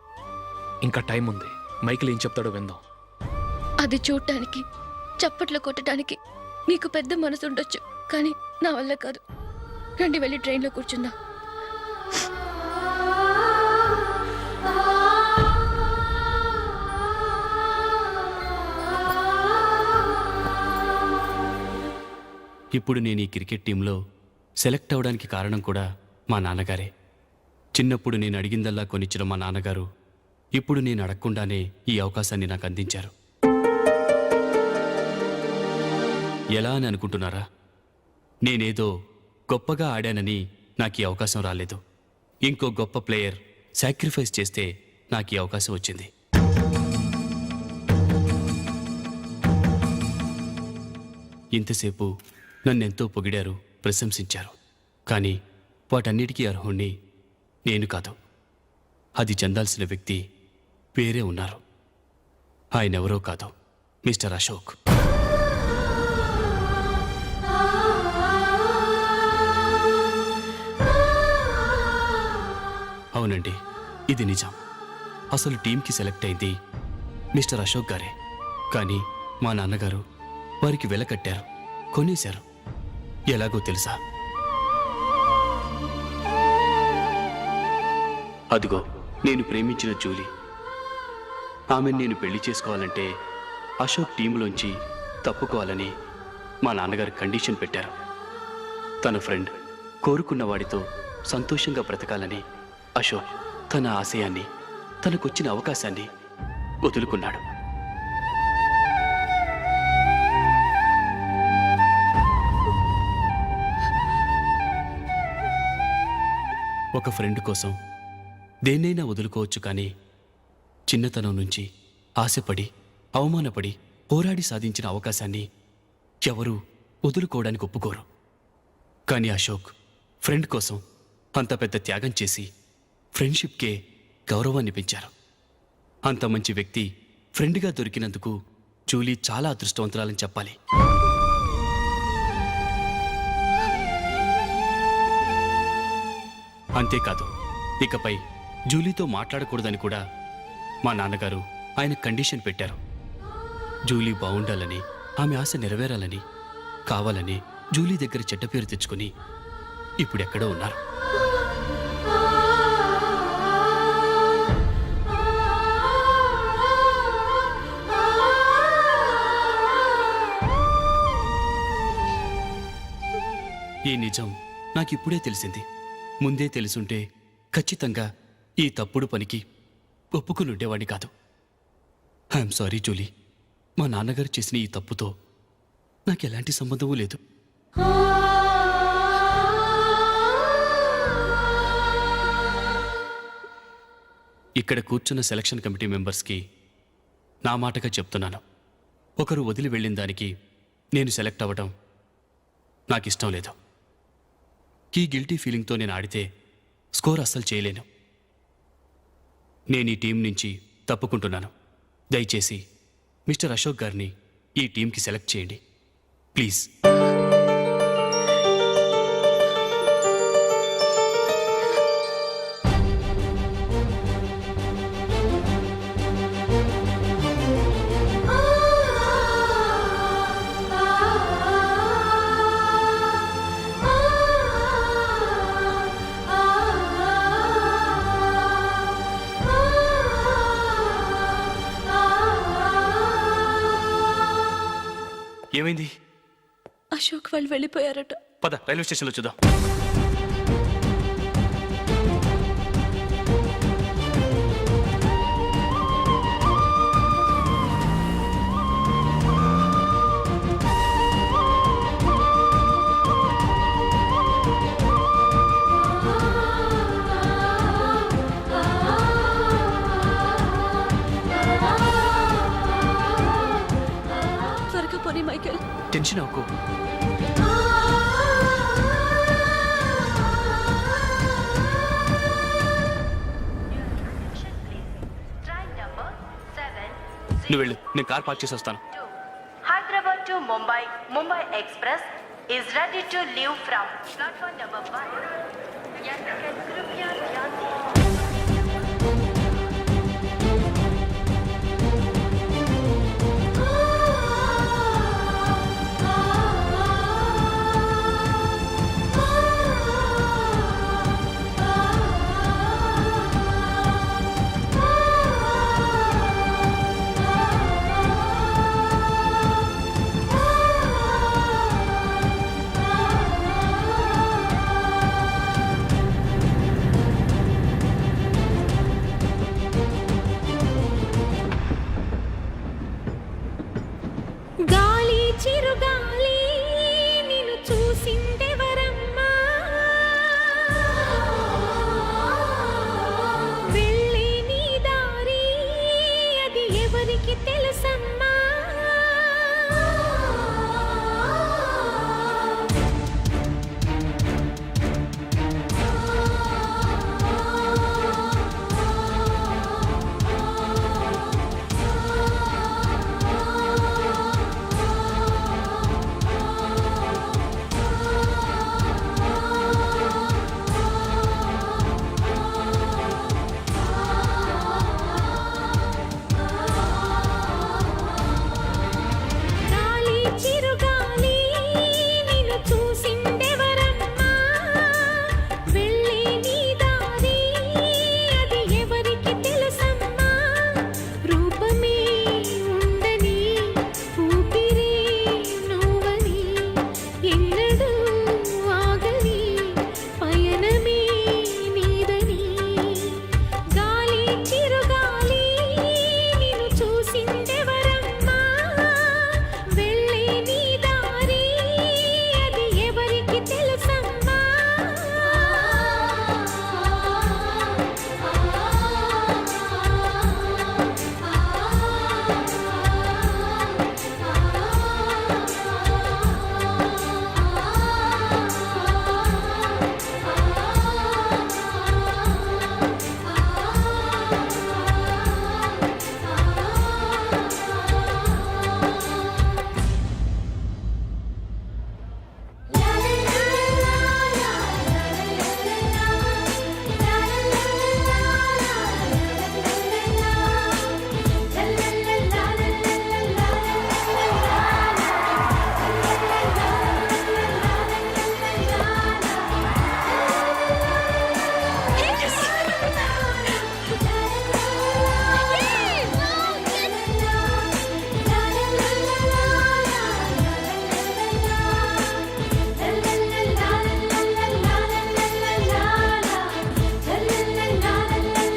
[SPEAKER 2] ఇంకా టైం ఉంది. మైకేల్ ఏం చెప్తాడో విందాం.
[SPEAKER 5] అది చూడటానికి, చప్పట్లు కొట్టడానికి నీకు పెద్ద మనసు ఉండొచ్చు, కానీ నా వల్ల కాదు. రండి వెళ్ళి ట్రైన్లో కూర్చుందాం.
[SPEAKER 17] ఇప్పుడు నేను ఈ క్రికెట్ టీంలో సెలెక్ట్ అవ్వడానికి కారణం కూడా మా నాన్నగారే. చిన్నప్పుడు నేను అడిగిందల్లా కొనిచ్చిన మా నాన్నగారు ఇప్పుడు నేను అడగకుండానే ఈ అవకాశాన్ని నాకు అందించారు. ఎలా అని అనుకుంటున్నారా? నేనేదో గొప్పగా ఆడానని నాకు ఈ అవకాశం రాలేదు. ఇంకో గొప్ప ప్లేయర్ సాక్రిఫైస్ చేస్తే నాకు ఈ అవకాశం వచ్చింది. ఇంతసేపు నన్నెంతో పొగిడారు, ప్రశంసించారు. కానీ వాటన్నిటికీ అర్హుణ్ణి నేను కాదు. అది చెందాల్సిన వ్యక్తి వేరే ఉన్నారు. ఆయనెవరో కాదు, మిస్టర్ అశోక్. అవునండి, ఇది నిజం. అసలు టీంకి సెలెక్ట్ అయింది మిస్టర్ అశోక్ గారే. కానీ మా నాన్నగారు వారికి వెల కట్టారు, కొనేశారు. ఎలాగో తెలుసా? అదిగో నేను ప్రేమించిన జూలీ. ఆమెను నేను పెళ్లి చేసుకోవాలంటే అశోక్ టీంలోంచి తప్పుకోవాలని మా నాన్నగారు కండిషన్ పెట్టారు. తన ఫ్రెండ్ కోరుకున్న వాడితో సంతోషంగా బ్రతకాలని అశోక్ తన ఆశయాన్ని, తనకొచ్చిన అవకాశాన్ని వదులుకున్నాడు. ఒక ఫ్రెండ్ కోసం దేన్నైనా వదులుకోవచ్చు, కానీ చిన్నతనం నుంచి ఆశపడి, అవమానపడి, పోరాడి సాధించిన అవకాశాన్ని ఎవరూ వదులుకోవడానికి ఒప్పుకోరు. కానీ అశోక్ ఫ్రెండ్ కోసం అంత పెద్ద త్యాగం చేసి ఫ్రెండ్షిప్కే గౌరవాన్ని పెంచారు. అంత మంచి వ్యక్తి ఫ్రెండ్గా దొరికినందుకు జూలీ చాలా అదృష్టవంతురాలని చెప్పాలి. అంతేకాదు, ఇకపై జూలీతో మాట్లాడకూడదని కూడా మా నాన్నగారు ఆయన కండిషన్ పెట్టారు. జూలీ బాగుండాలని, ఆమె ఆశ నెరవేరాలని, కావాలని జూలీ దగ్గర చెడ్డ పేరు తెచ్చుకుని ఇప్పుడెక్కడో ఉన్నారు. ఈ నిజం నాకిప్పుడే తెలిసింది. ముందే తెలుసుంటే ఖచ్చితంగా ఈ తప్పుడు పనికి ఒప్పుకుని ఉండేవాడిని కాదు. I'm sorry Julie. మా నాన్నగారు చేసిన ఈ తప్పుతో నాకు ఎలాంటి సంబంధమూ లేదు. ఇక్కడ కూర్చున్న సెలక్షన్ కమిటీ మెంబర్స్కి నా మాటగా చెప్తున్నాను. ఒకరు వదిలి వెళ్ళిన దానికి నేను సెలెక్ట్ అవ్వడం నాకు ఇష్టం లేదు. ఈ గిల్టీ ఫీలింగ్తో నేను ఆడితే స్కోర్ అస్సలు చేయలేను. నేను ఈ టీం నుంచి తప్పుకుంటున్నాను. దయచేసి మిస్టర్ అశోక్ గారిని ఈ టీంకి సెలెక్ట్ చేయండి ప్లీజ్. ఏమైంది?
[SPEAKER 3] అశోక్ వాళ్ళు వెళ్ళిపోయారట.
[SPEAKER 17] పద రైల్వే స్టేషన్లో చూద్దాం.
[SPEAKER 3] త్వరగా పోనీ మైకేల్.
[SPEAKER 17] టెన్షన్ అవ్వకు. నువ్వు వెళ్ళు, నేను కార్ పార్క్ చేసి వస్తాను.
[SPEAKER 1] Hyderabad to Mumbai, Mumbai express is ready to leave from platform number 1.